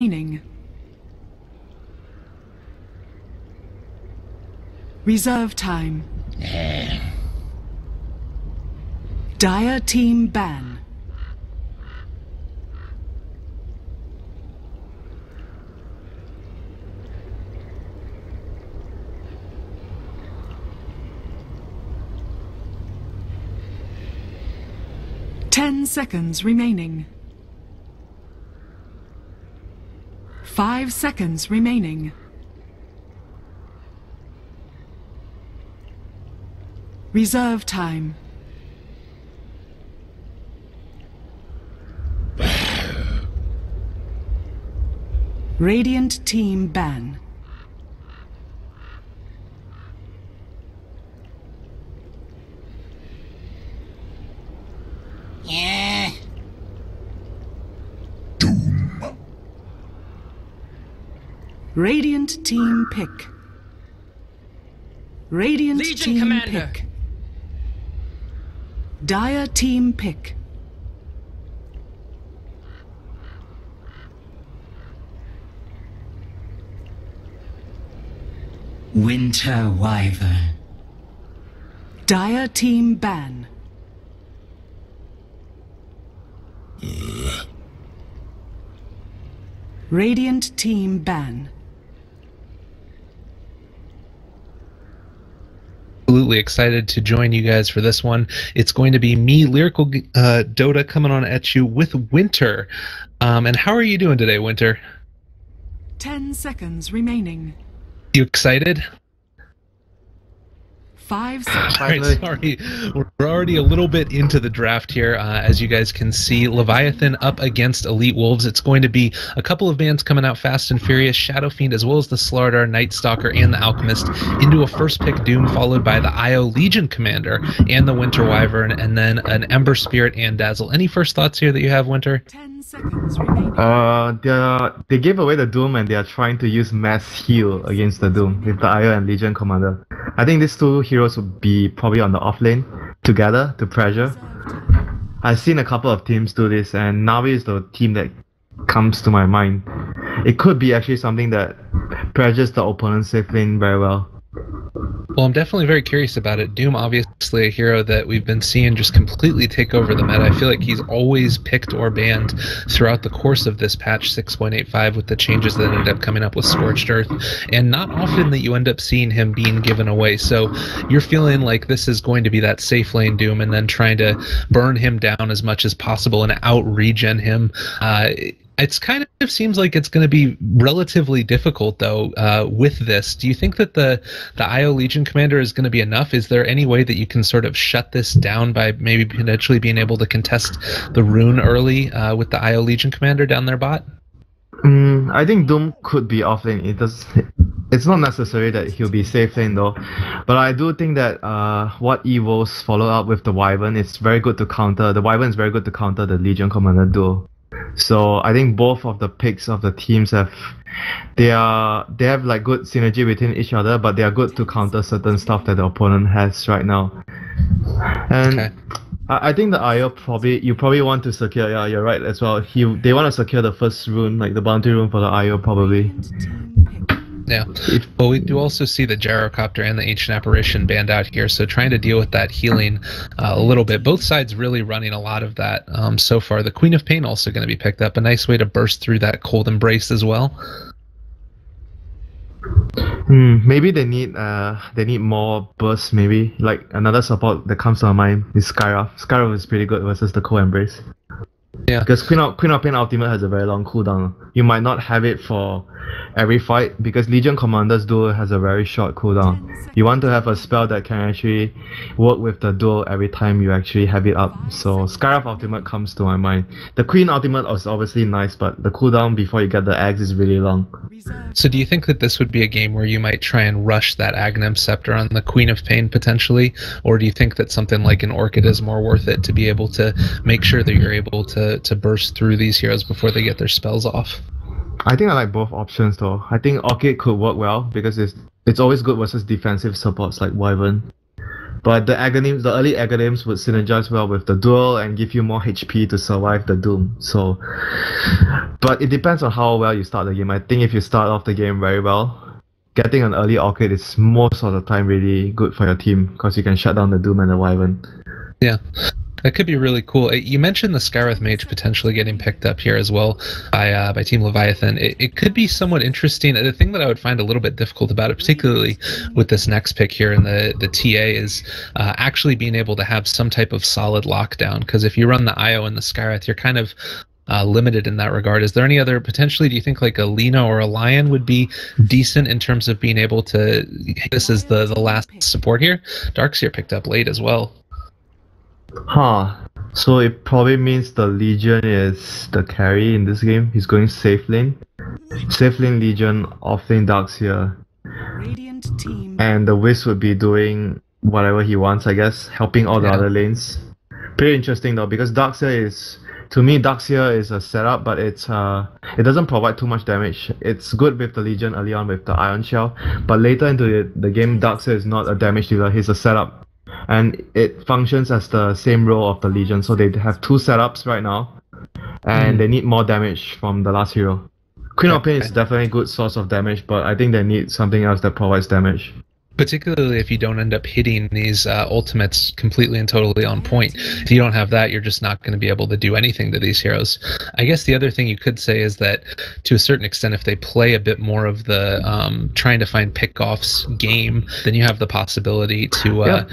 remaining. Reserve time. Dire team ban. Ten seconds remaining. 5 seconds remaining. Reserve time. Radiant team ban. Yeah. Radiant team pick. Radiant Legion team Commander. pick. Dire team pick. Winter Wyvern. Dire team ban. Radiant team ban. Absolutely excited to join you guys for this one. It's going to be me, Lyrical DotA, coming on at you with Winter. And how are you doing today, Winter? 10 seconds remaining. You excited? 5 seconds. All right, sorry. We're already a little bit into the draft here. As you guys can see, Leviathan up against EWolves. It's going to be a couple of bands coming out fast and furious, Shadow Fiend as well as the Slardar, Night Stalker, and the Alchemist into a first pick Doom, followed by the IO Legion Commander and the Winter Wyvern, and then an Ember Spirit and Dazzle. Any first thoughts here that you have, Winter? 10 seconds remaining. They gave away the Doom and they are trying to use mass heal against the Doom with the IO and Legion Commander. I think these two heroes would be probably on the off lane together to pressure. I've seen a couple of teams do this, and Navi is the team that comes to my mind. It could be actually something that pressures the opponent's safe lane very well. Well, I'm definitely very curious about it. Doom, obviously a hero that we've been seeing just completely take over the meta. I feel like he's always picked or banned throughout the course of this patch 6.85 with the changes that ended up coming up with Scorched Earth, and not often that you end up seeing him being given away. So you're feeling like this is going to be that safe lane Doom, and then trying to burn him down as much as possible and out-regen him. It's kind of seems like it's going to be relatively difficult, though, with this. Do you think that the IO Legion Commander is going to be enough? Is there any way that you can sort of shut this down by maybe potentially being able to contest the rune early with the IO Legion Commander down their bot? I think Doom could be off lane. It's not necessary that he'll be safe lane though, but I do think that what EWolves follow up with the Wyvern is very good to counter. The Wyvern is very good to counter the Legion Commander duo. So I think both of the picks of the teams have like good synergy between each other, but they are good to counter certain stuff that the opponent has right now. And okay. I think the IO you probably want to secure. Yeah, you're right as well. They want to secure the first rune, like the bounty rune for the IO probably. Yeah, well, we do also see the Gyrocopter and the Ancient Apparition banned out here, so trying to deal with that healing a little bit. Both sides really running a lot of that so far. The Queen of Pain also going to be picked up, a nice way to burst through that Cold Embrace as well. Maybe they need more bursts. Maybe like another support that comes to my mind is Skyroth. Skyroth is pretty good versus the Cold Embrace. Yeah, because Queen of Pain Ultimate has a very long cooldown. You might not have it for every fight because Legion Commander's duel has a very short cooldown. You want to have a spell that can actually work with the duel every time you actually have it up. So Skyroth Ultimate comes to my mind. The Queen Ultimate is obviously nice, but the cooldown before you get the eggs is really long. So do you think that this would be a game where you might try and rush that Aghanim Scepter on the Queen of Pain potentially? Or do you think that something like an Orchid is more worth it to be able to make sure that you're able to burst through these heroes before they get their spells off? I think I like both options though. I think Orchid could work well because it's always good versus defensive supports like Wyvern. But the early agonyms would synergize well with the duel and give you more HP to survive the Doom. So, but it depends on how well you start the game. I think if you start off the game very well, getting an early orchid is most of the time really good for your team because you can shut down the Doom and the Wyvern. Yeah. That could be really cool. You mentioned the Skywrath Mage potentially getting picked up here as well by Team Leviathan. It could be somewhat interesting. The thing that I would find a little bit difficult about it, particularly with this next pick here in the TA, is actually being able to have some type of solid lockdown. Because if you run the IO and the Skywrath, you're kind of limited in that regard. Is there any other, potentially, do you think like a Lina or a Lion would be decent in terms of being able to, this is the last support here? Darkseer picked up late as well. Huh. So it probably means the Legion is the carry in this game. He's going safe lane. Safe lane Legion, off lane Darkseer. Radiant team. And the Wisp would be doing whatever he wants, I guess, helping all the other lanes. Pretty interesting though, because Darkseer is, to me, Darkseer is a setup, but it doesn't provide too much damage. It's good with the Legion early on with the Ion Shell, but later into the game, Darkseer is not a damage dealer, he's a setup. And it functions as the same role of the Legion, so they have two setups right now, and they need more damage from the last hero. Queen of Pain is definitely a good source of damage, but I think they need something else that provides damage. Particularly if you don't end up hitting these ultimates completely and totally on point. If you don't have that, you're just not going to be able to do anything to these heroes. I guess the other thing you could say is that, to a certain extent, if they play a bit more of the trying to find pick-offs game, then you have the possibility to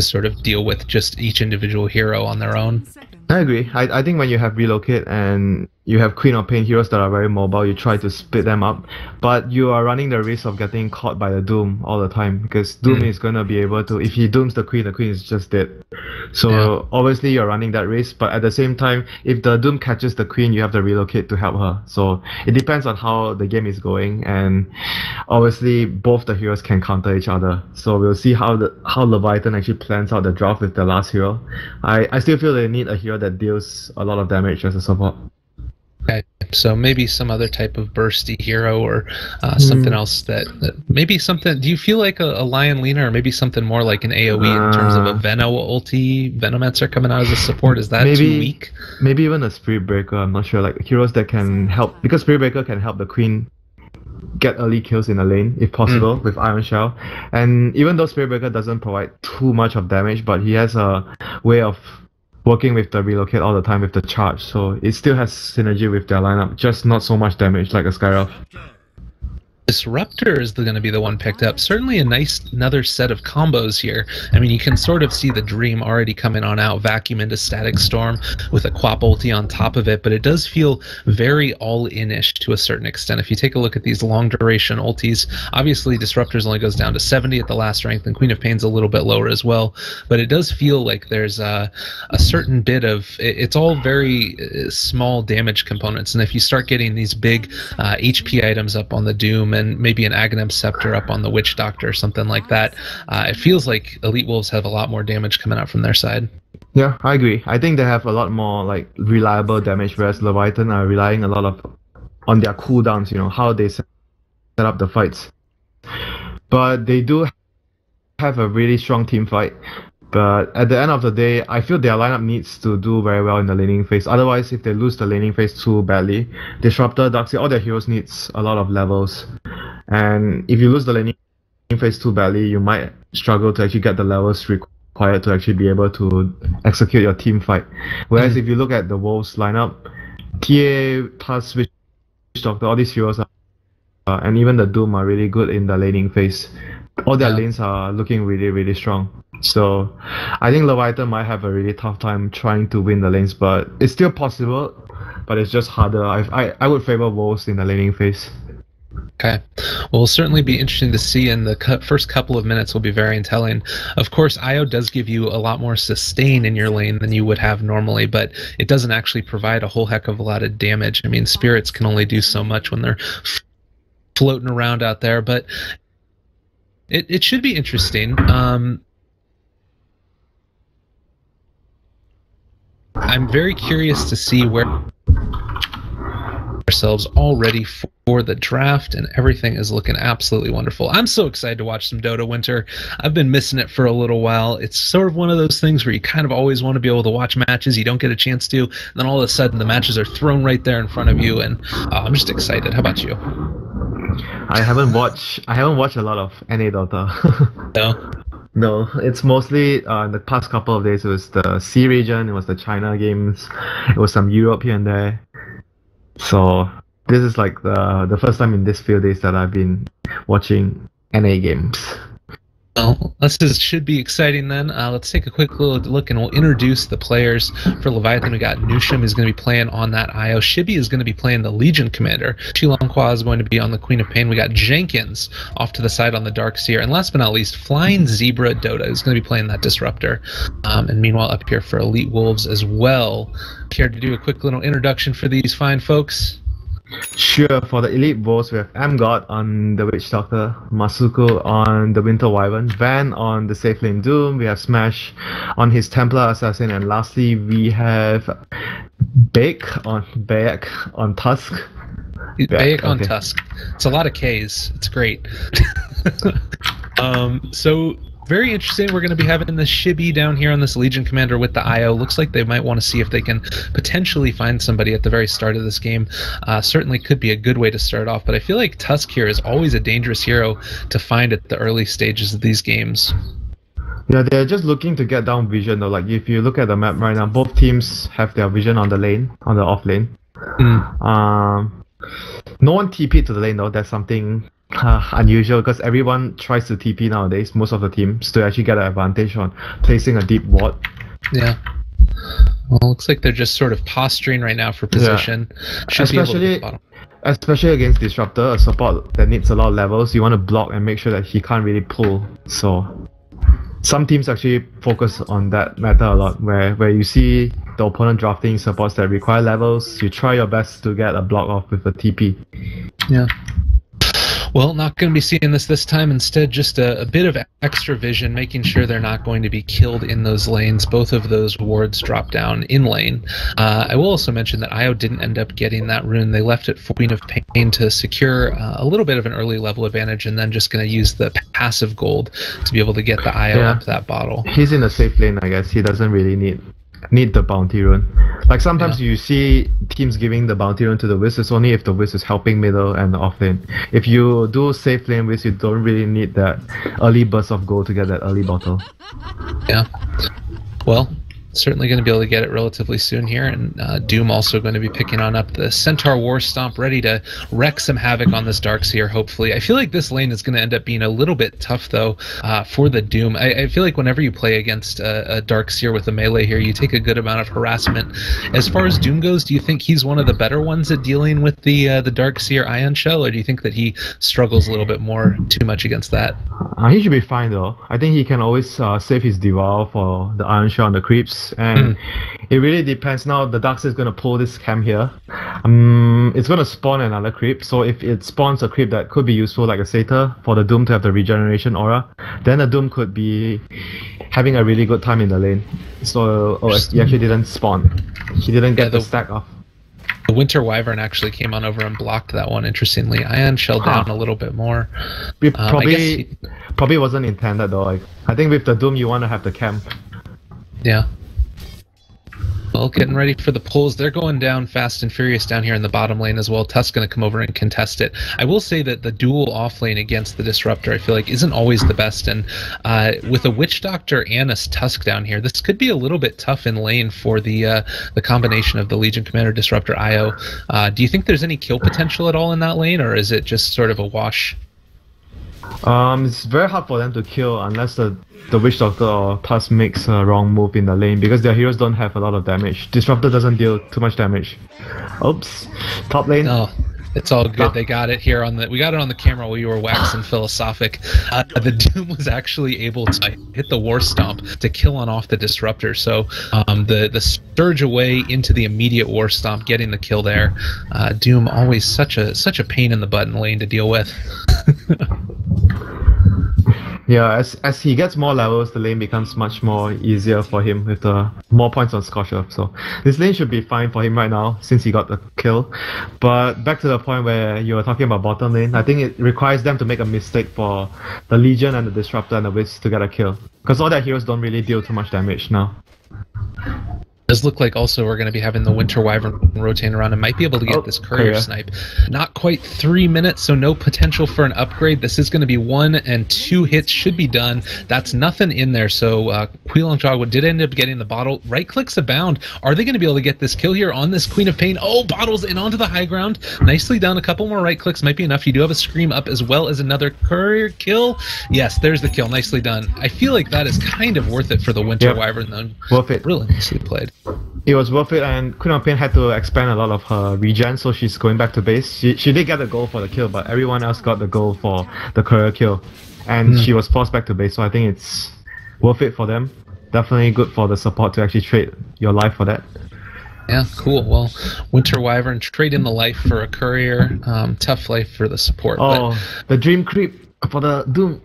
sort of deal with just each individual hero on their own. I agree. I think when you have Relocate and you have Queen of Pain heroes that are very mobile, you try to split them up, but you are running the risk of getting caught by the Doom all the time, because Doom is going to be able to, if he dooms the Queen is just dead. So obviously you're running that risk, but at the same time, if the Doom catches the Queen, you have the Relocate to help her. So it depends on how the game is going, and obviously both the heroes can counter each other. So we'll see how Leviathan actually plans out the draft with the last hero. I still feel they need a hero that deals a lot of damage as a support. Okay, so maybe some other type of bursty hero, or something else that maybe something. Do you feel like a Lion Lina, or maybe something more like an AoE in terms of a Veno ulti? Venomancer coming out as a support, is that too weak? Maybe even a Spirit Breaker. I'm not sure. Like heroes that can help, because Spirit Breaker can help the Queen get early kills in the lane if possible with Ion Shell. And even though Spirit Breaker doesn't provide too much of damage, but he has a way of working with the Relocate all the time with the charge, so it still has synergy with their lineup, just not so much damage like a Skywrath. Disruptor is going to be the one picked up. Certainly another set of combos here. I mean, you can sort of see the Dream already coming on out, vacuum into Static Storm with a Quap ulti on top of it, but it does feel very all-in-ish to a certain extent. If you take a look at these long-duration ultis, obviously Disruptors only goes down to 70 at the last rank, and Queen of Pain's a little bit lower as well, but it does feel like there's a certain bit of, it's all very small damage components, and if you start getting these big HP items up on the Doom, and maybe an Aghanim Scepter up on the Witch Doctor or something like that, it feels like EWolves have a lot more damage coming out from their side. Yeah, I agree. I think they have a lot more like reliable damage, whereas Leviathan are relying a lot on their cooldowns, how they set up the fights. But they do have a really strong team fight. But at the end of the day, I feel their lineup needs to do very well in the laning phase. Otherwise, if they lose the laning phase too badly, Disruptor, Darkseer, all their heroes needs a lot of levels. And if you lose the laning phase too badly, you might struggle to actually get the levels required to actually be able to execute your team fight. Whereas if you look at the Wolves lineup, TA plus Witch Doctor, all these heroes and even the Doom are really good in the laning phase. All their lanes are looking really, really strong. So I think Leviathan might have a really tough time trying to win the lanes, but it's still possible, but it's just harder. I would favor Wolves in the laning phase. Okay. Well, it'll certainly be interesting to see, and the first couple of minutes will be very telling. Of course, IO does give you a lot more sustain in your lane than you would have normally, but it doesn't actually provide a whole heck of a lot of damage. I mean, spirits can only do so much when they're floating around out there, but it should be interesting. I'm very curious to see where ourselves all ready for the draft, and everything is looking absolutely wonderful. I'm so excited to watch some Dota Winter. I've been missing it for a little while. It's sort of one of those things where you kind of always want to be able to watch matches. You don't get a chance to, and then all of a sudden the matches are thrown right there in front of you, and I'm just excited. How about you? I haven't watched a lot of NA Dota. No? No, it's mostly in the past couple of days it was the C region, it was the China games, it was some Europe here and there. So this is like the first time in this few days that I've been watching NA games. Well, should be exciting then. Let's take a quick little look and we'll introduce the players. For Leviathan, we got Nusham is going to be playing on that IO. Shibby is going to be playing the Legion Commander. Chilanqua is going to be on the Queen of Pain. We got Jenkins off to the side on the Dark Seer. And last but not least, Flying Zebra Dota is going to be playing that Disruptor. And meanwhile, up here for EWolves as well. Care to do a quick little introduction for these fine folks? Sure, for the EWolves, we have Amgod on the Witch Doctor, Masuko on the Winter Wyvern, Van on the Safe Lane Doom, we have Smash on his Templar Assassin, and lastly we have Bayek on Tusk. Bayek on Tusk. It's a lot of Ks. It's great. So very interesting. We're going to be having the Shibby down here on this Legion Commander with the IO. Looks like they might want to see if they can potentially find somebody at the very start of this game. Certainly could be a good way to start off, but I feel like Tusk here is always a dangerous hero to find at the early stages of these games. Yeah, they're just looking to get down vision though. Like if you look at the map right now, both teams have their vision on the lane, on the off lane. No one TP'd to the lane though. That's something unusual because everyone tries to TP nowadays, most of the teams, to actually get an advantage on placing a deep ward. Yeah. Well, looks like they're just sort of posturing right now for position. Yeah. Especially against Disruptor, a support that needs a lot of levels, you want to block and make sure that he can't really pull. So some teams actually focus on that matter a lot, where you see the opponent drafting supports that require levels, you try your best to get a block off with a TP. Yeah. Well, not going to be seeing this time. Instead, just a bit of extra vision, making sure they're not going to be killed in those lanes. Both of those wards drop down in lane. I will also mention that IO didn't end up getting that rune. They left it for Queen of Pain to secure a little bit of an early level advantage, and then just going to use the passive gold to be able to get the IO up that bottle. He's in a safe lane, I guess. He doesn't really need the bounty rune. Like sometimes you see teams giving the bounty rune to the Wiz, it's only if the Wiz is helping middle and off lane. If you do safe lane Wiz, you don't really need that early burst of gold to get that early bottle. Yeah. Well, certainly going to be able to get it relatively soon here, and Doom also going to be picking on up the Centaur War Stomp, ready to wreak some havoc on this Darkseer, hopefully. I feel like this lane is going to end up being a little bit tough, though, for the Doom. I feel like whenever you play against a Darkseer with a melee here, you take a good amount of harassment. As far as Doom goes, do you think he's one of the better ones at dealing with the Darkseer Ion Shell, or do you think that he struggles a little bit more too much against that? He should be fine, though. I think he can always save his Devour for the Ion Shell and the creeps. And it really depends. Now the Darkseer is going to pull this camp here. It's going to spawn another creep, so if it spawns a creep that could be useful like a Satyr for the Doom to have the regeneration aura, then the Doom could be having a really good time in the lane. So he actually didn't spawn. He didn't get the stack off. The Winter Wyvern actually came on over and blocked that one, interestingly. Ion Shell down a little bit more. It probably wasn't intended though. Like, I think with the Doom you want to have the camp. Yeah. Well, getting ready for the pulls. They're going down fast and furious down here in the bottom lane as well. Tusk's going to come over and contest it. I will say that the dual off lane against the Disruptor, I feel like, isn't always the best. And with a Witch Doctor and a Tusk down here, this could be a little bit tough in lane for the combination of the Legion Commander Disruptor IO. Do you think there's any kill potential at all in that lane, or is it just sort of a wash? It's very hard for them to kill unless the Witch Doctor or Tusk makes a wrong move in the lane, because their heroes don't have a lot of damage. Disruptor doesn't deal too much damage. Oops. Top lane. Oh, it's all good. They got it here we got it on the camera while you were waxing philosophic. The Doom was actually able to hit the War Stomp to kill on off the Disruptor. So the surge away into the immediate War Stomp, getting the kill there. Doom always such a pain in the butt in lane to deal with. Yeah, as he gets more levels, the lane becomes much more easier for him with the more points on Scorcher. So this lane should be fine for him right now since he got the kill. But back to the point where you were talking about bottom lane, I think it requires them to make a mistake for the Legion and the Disruptor and the Wisp to get a kill. Because all their heroes don't really deal too much damage now. Does look like also we're going to be having the Winter Wyvern rotating around and might be able to get this courier snipe. Not quite 3 minutes, so no potential for an upgrade. This is going to be 1 and 2 hits should be done. That's nothing in there, so Quilongjawa did end up getting the bottle. Right clicks abound. Are they going to be able to get this kill here on this Queen of Pain? Oh, bottles in onto the high ground. Nicely done. A couple more right clicks might be enough. You do have a Scream up as well as another courier kill. Yes, there's the kill. Nicely done. I feel like that is kind of worth it for the Winter Wyvern, though. Worth it. Really nicely played. It was worth it, and Queen of Pain had to expand a lot of her regen, so she's going back to base. She did get the goal for the kill, but everyone else got the goal for the courier kill. And she was forced back to base, so I think it's worth it for them. Definitely good for the support to actually trade your life for that. Yeah, cool. Well, Winter Wyvern, trade in the life for a courier. Tough life for the support. Oh, the Dream Creep for the Doom.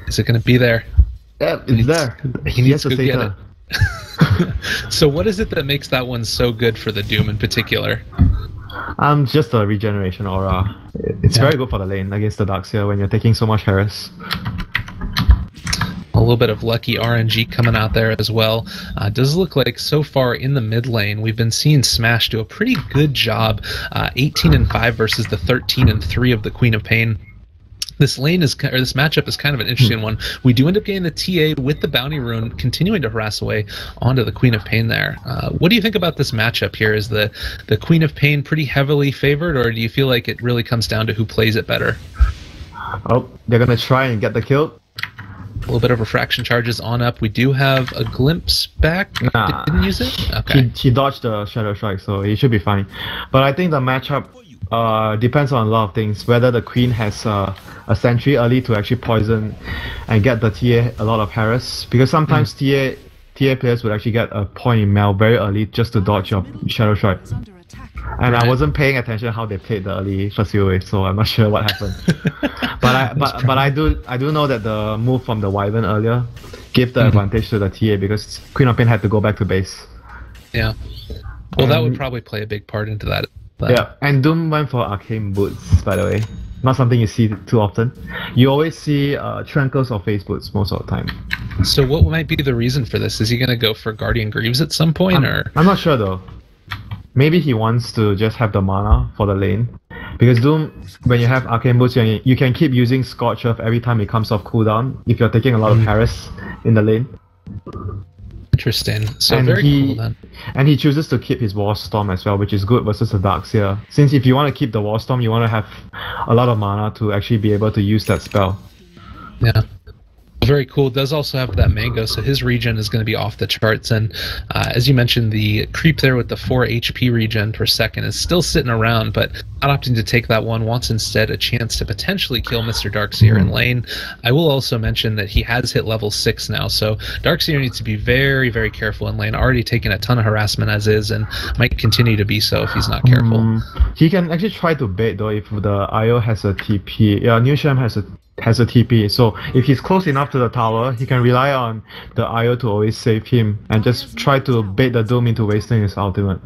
Is it going to be there? Yeah, it's there. He needs to get it. So what is it that makes that one so good for the Doom in particular? Just the regeneration aura. It's very good for the lane against the Darkseer when you're taking so much harass. A little bit of lucky RNG coming out there as well. Does look like so far in the mid lane we've been seeing Smash do a pretty good job. 18 and 5 versus the 13 and 3 of the Queen of Pain. This lane is, or this matchup is kind of an interesting one. We do end up getting the TA with the Bounty Rune, continuing to harass away onto the Queen of Pain there. What do you think about this matchup here? Is the Queen of Pain pretty heavily favored, or do you feel like it really comes down to who plays it better? Oh, they're gonna try and get the kill. A little bit of refraction charges on up. We do have a glimpse back. Nah, didn't use it? Okay. He dodged the Shadow Strike, so he should be fine. But I think the matchup depends on a lot of things. Whether the Queen has a sentry early to actually poison and get the TA a lot of harass, because sometimes TA players would actually get a point in Mel very early just to dodge your Shadow Strike. And I wasn't paying attention how they played the early first few waves, so I'm not sure what happened. but I do know that the move from the Wyvern earlier gave the advantage to the TA because Queen of Pain had to go back to base. Yeah. Well, that would probably play a big part into that. Yeah, and Doom went for Arcane Boots, by the way. Not something you see too often. You always see Trankles or Face Boots most of the time. So what might be the reason for this? Is he going to go for Guardian Greaves at some point? I'm not sure though. Maybe he wants to just have the mana for the lane. Because Doom, when you have Arcane Boots, you can keep using Scorch Earth every time it comes off cooldown if you're taking a lot of harass in the lane. Interesting. So and very cool then. And he chooses to keep his War Storm as well, which is good versus the Darkseer. Since if you want to keep the War Storm, you want to have a lot of mana to actually be able to use that spell. Yeah. Very cool. Does also have that mango, so his regen is going to be off the charts. And as you mentioned, the creep there with the 4 HP regen per second is still sitting around, but not opting to take that one. Wants instead a chance to potentially kill Mr. Darkseer in lane. I will also mention that he has hit level 6 now, so Darkseer needs to be very, very careful in lane. Already taking a ton of harassment as is, and might continue to be so if he's not careful. He can actually try to bait though if the IO has a TP. Yeah, New Sham has a TP, so if he's close enough to the tower, he can rely on the IO to always save him and just try to bait the Doom into wasting his ultimate.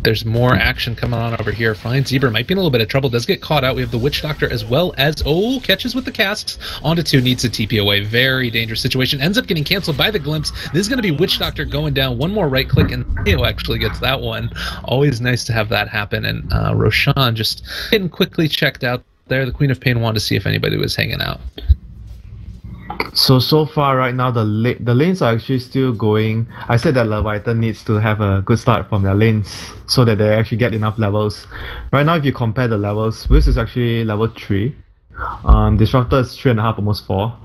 There's more action coming on over here. Fine, Zebra might be in a little bit of trouble. Does get caught out. We have the Witch Doctor as well as, catches with the casks. Onto 2, needs to TP away. Very dangerous situation. Ends up getting canceled by the Glimpse. This is going to be Witch Doctor going down. One more right click and Theo actually gets that one. Always nice to have that happen. And Roshan just getting quickly checked out there. The Queen of Pain wanted to see if anybody was hanging out. So far right now the lanes are actually still going. I said that Leviathan needs to have a good start from their lanes so that they actually get enough levels. Right now if you compare the levels, Wiz is actually level 3. Disruptor is 3.5, almost 4.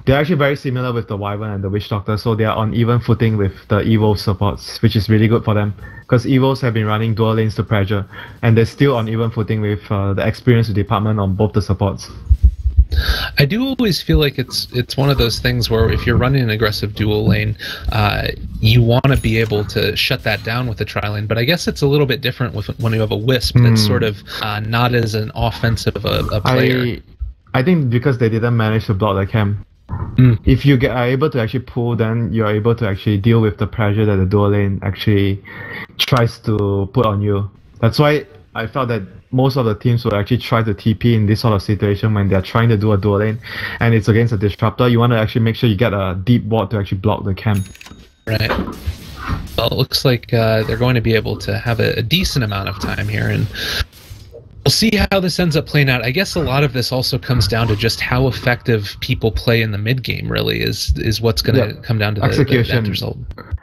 They're actually very similar with the Wyvern and the Witch Doctor, so they are on even footing with the EWolves supports, which is really good for them. Because EWolves have been running dual lanes to pressure, and they're still on even footing with the experience department on both the supports. I do always feel like it's one of those things where if you're running an aggressive dual lane, you want to be able to shut that down with a tri-lane, but I guess it's a little bit different with when you have a Wisp that's sort of not as an offensive a player. I think because they didn't manage to block the camp. If you are able to actually pull, then you're able to actually deal with the pressure that the dual lane actually tries to put on you. That's why I felt that most of the teams will actually try to TP in this sort of situation when they're trying to do a dual lane and it's against a disruptor. You want to actually make sure you get a deep ward to actually block the camp. Right. Well, it looks like they're going to be able to have a decent amount of time here, and we'll see how this ends up playing out. I guess a lot of this also comes down to just how effective people play in the mid game. Really, is what's going to come down to the end result.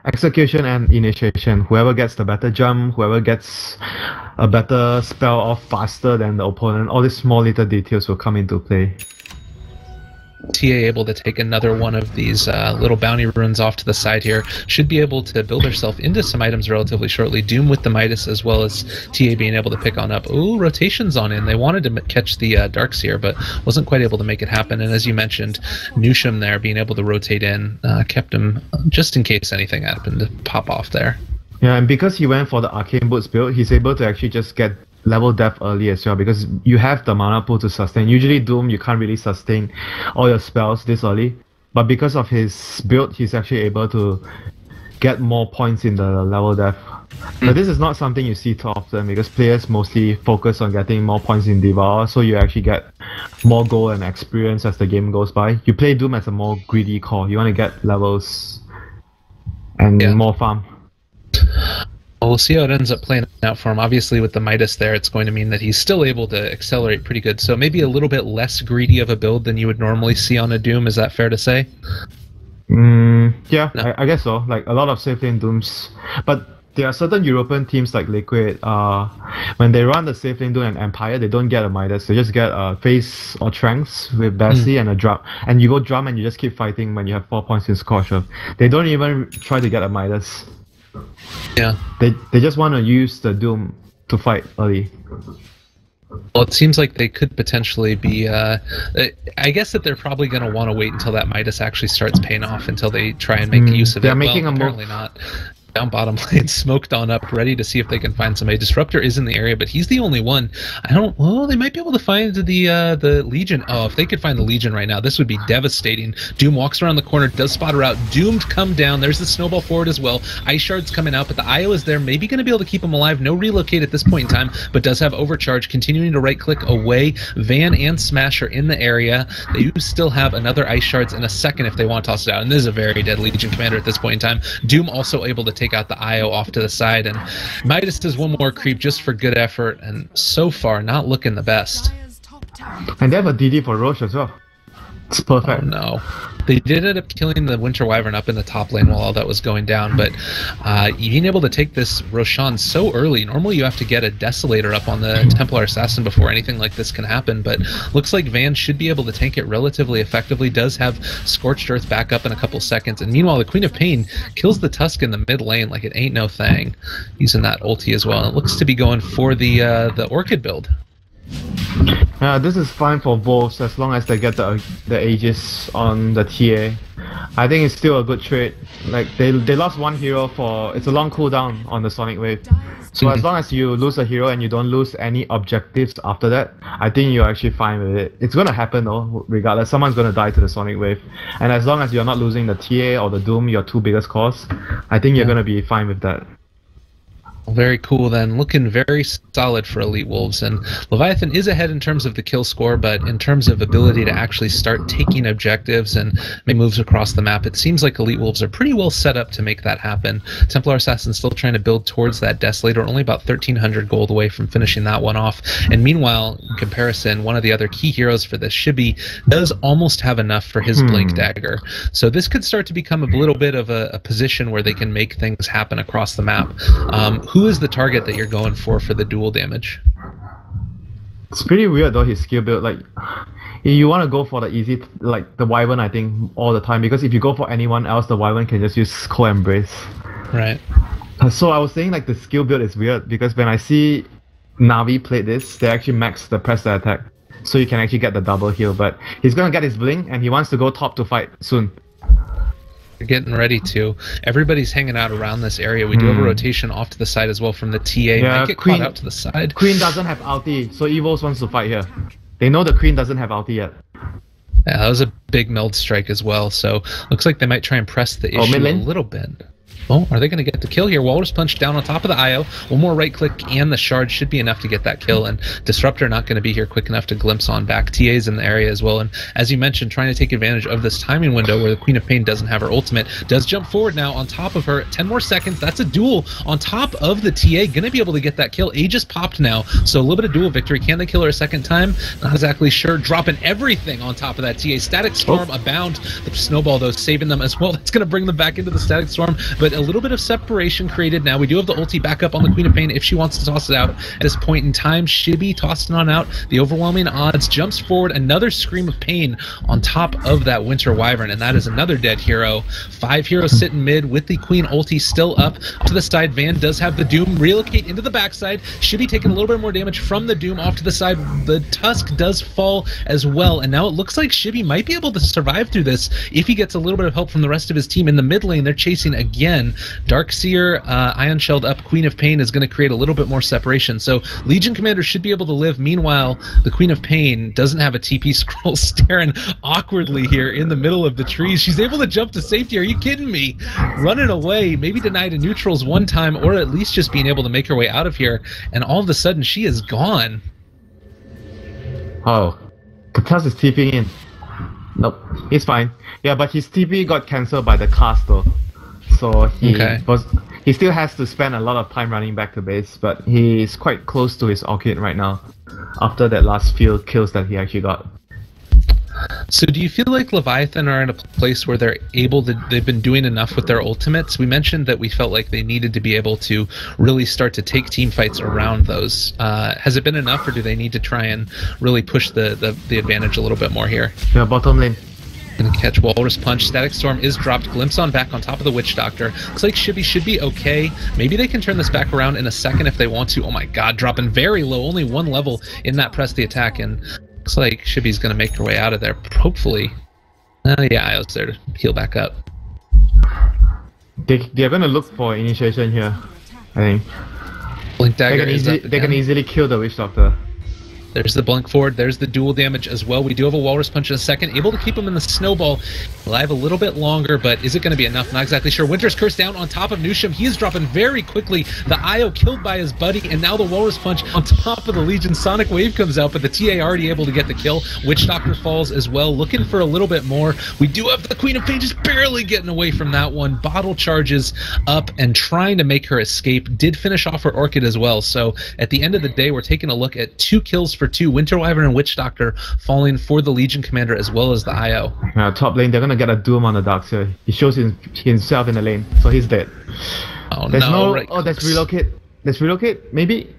Execution and initiation. Whoever gets the better jump, whoever gets a better spell off faster than the opponent, all these small little details will come into play. TA able to take another one of these little bounty runes off to the side here. Should be able to build herself into some items relatively shortly. Doom with the Midas, as well as TA being able to pick on up. Ooh, rotations on in. They wanted to catch the Darks here, but wasn't quite able to make it happen. And as you mentioned, Nusham there being able to rotate in kept him just in case anything happened to pop off there. Yeah, and because he went for the Arcane Boots build, he's able to actually just get level death early as well, because you have the mana pool to sustain. Usually Doom, you can't really sustain all your spells this early, but because of his build, he's actually able to get more points in the level death. But this is not something you see too often, because players mostly focus on getting more points in Devour, so you actually get more gold and experience as the game goes by. You play Doom as a more greedy core. You want to get levels and more farm. Well, we'll see how it ends up playing out for him. Obviously, with the Midas there, it's going to mean that he's still able to accelerate pretty good. So maybe a little bit less greedy of a build than you would normally see on a Doom. Is that fair to say? Yeah, no. I guess so. Like a lot of safe lane Dooms. But there are certain European teams like Liquid, when they run the safe lane Doom and Empire, they don't get a Midas. They just get a Face or Tranks with Bessie and a Drum. And you go Drum and you just keep fighting when you have 4 points in Scorcher. They don't even try to get a Midas. Yeah. They just want to use the Doom to fight early. Well, it seems like they could potentially be... I guess that they're probably going to want to wait until that Midas actually starts paying off until they try and make use of it. They're making a apparently not. Down bottom lane, smoked on up, ready to see if they can find somebody. Disruptor is in the area, but he's the only one. Oh, they might be able to find the Legion. Oh, if they could find the Legion right now, this would be devastating. Doom walks around the corner, does spot her out. Doomed come down. There's the snowball forward as well. Ice Shard's coming out, but the IO is there. Maybe going to be able to keep him alive. No relocate at this point in time, but does have overcharge. Continuing to right click away. Van and Smash are in the area. They do still have another Ice Shards in a second if they want to toss it out. And this is a very dead Legion commander at this point in time. Doom also able to take out the IO off to the side, and Midas does one more creep just for good effort, and so far not looking the best. And they have a DD for Roche as well. It's perfect. Oh no. They did end up killing the Winter Wyvern up in the top lane while all that was going down, but being able to take this Roshan so early, normally you have to get a Desolator up on the Templar Assassin before anything like this can happen, but looks like Van should be able to tank it relatively effectively, does have Scorched Earth back up in a couple seconds, and meanwhile the Queen of Pain kills the Tusk in the mid lane like it ain't no thing, using that ulti as well, and it looks to be going for the Orchid build. This is fine for Wolves as long as they get the Aegis on the TA. I think it's still a good trade. Like they lost one hero for it's a long cooldown on the Sonic Wave. So as long as you lose a hero and you don't lose any objectives after that, I think you're actually fine with it. It's gonna happen though, regardless. Someone's gonna die to the Sonic Wave. And as long as you're not losing the TA or the Doom, your two biggest cores, I think you're gonna be fine with that. Very cool then, looking very solid for Elite Wolves, and Leviathan is ahead in terms of the kill score, but in terms of ability to actually start taking objectives and make moves across the map, it seems like Elite Wolves are pretty well set up to make that happen. Templar Assassin still trying to build towards that Desolator, only about 1,300 gold away from finishing that one off, and meanwhile, in comparison, one of the other key heroes for this, Shibi, does almost have enough for his Blink Dagger, so this could start to become a little bit of a position where they can make things happen across the map. Who is the target that you're going for the dual damage? It's pretty weird though, his skill build. Like, you want to go for the easy, like the Wyvern, I think, all the time, because if you go for anyone else, the Wyvern can just use Cold Embrace. Right. So I was saying like the skill build is weird, because when I see Na'Vi play this, they actually max the press the attack, so you can actually get the double heal, but he's gonna get his blink and he wants to go top to fight soon. Getting ready to. Everybody's hanging out around this area. We do have a rotation off to the side as well from the TA. Yeah, Might get caught out to the side. Queen doesn't have ulti, so EWolves wants to fight here. They know the Queen doesn't have ulti yet. Yeah, that was a big meld strike as well, so looks like they might try and press the issue a little bit. Oh, are they going to get the kill here? Walrus Punch down on top of the IO. One more right click and the shard should be enough to get that kill, and Disruptor not going to be here quick enough to glimpse on back. TA's in the area as well, and as you mentioned, trying to take advantage of this timing window where the Queen of Pain doesn't have her ultimate. Does jump forward now on top of her. 10 more seconds. That's a duel on top of the TA. Going to be able to get that kill. A just popped now, so a little bit of duel victory. Can they kill her a second time? Not exactly sure. Dropping everything on top of that TA. Static Storm abound. The Snowball, though, saving them as well. That's going to bring them back into the Static Storm, but a little bit of separation created now. We do have the ulti back up on the Queen of Pain if she wants to toss it out at this point in time. Shibby tossing on out. The overwhelming odds. Jumps forward. Another Scream of Pain on top of that Winter Wyvern, and that is another dead hero. 5 heroes sitting mid with the Queen ulti still up to the side. Van does have the Doom relocate into the backside. Shibby taking a little bit more damage from the Doom off to the side. The Tusk does fall as well, and now it looks like Shibby might be able to survive through this if he gets a little bit of help from the rest of his team. In the mid lane, they're chasing again. Darkseer, Ion Shelled up, Queen of Pain is going to create a little bit more separation. So Legion Commander should be able to live. Meanwhile, the Queen of Pain doesn't have a TP scroll, staring awkwardly here in the middle of the trees. She's able to jump to safety. Are you kidding me? Running away, maybe denied to neutrals one time, or at least just being able to make her way out of here. And all of a sudden, she is gone. Oh, Katas is TPing in. Nope, he's fine. Yeah, but his TP got cancelled by the cast though. So he still has to spend a lot of time running back to base, but he's quite close to his Orchid right now after that last few kills that he actually got. So do you feel like Leviathan are in a place where they've been doing enough with their ultimates? We mentioned that we felt like they needed to be able to really start to take team fights around those. Has it been enough, or do they need to try and really push the advantage a little bit more here? Yeah, bottom lane. Gonna catch Walrus Punch. Static Storm is dropped. Glimpse on back on top of the Witch Doctor. Looks like Shibby should be okay. Maybe they can turn this back around in a second if they want to. Oh my god, dropping very low. Only one level in that press the attack, and looks like Shibby's gonna make her way out of there. Hopefully. Yeah, I was there to heal back up. They're gonna look for initiation here, I think. Blink Dagger they can easily kill the Witch Doctor. There's the blink forward. There's the dual damage as well. We do have a Walrus Punch in a second. Able to keep him in the Snowball alive a little bit longer, but is it going to be enough? Not exactly sure. Winter's Curse down on top of Nusham. He is dropping very quickly. The IO killed by his buddy, and now the Walrus Punch on top of the Legion. Sonic Wave comes out, but the TA already able to get the kill. Witch Doctor falls as well. Looking for a little bit more. We do have the Queen of Pain just barely getting away from that one. Bottle charges up and trying to make her escape. Did finish off her Orchid as well. So at the end of the day, we're taking a look at 2 kills for 2. Winter Wyvern and Witch Doctor falling for the Legion Commander as well as the IO. Top lane, they're gonna get a Doom on the Darkseer. He shows himself in the lane, so he's dead. Oh there's no! Right, there's relocate. There's relocate, maybe?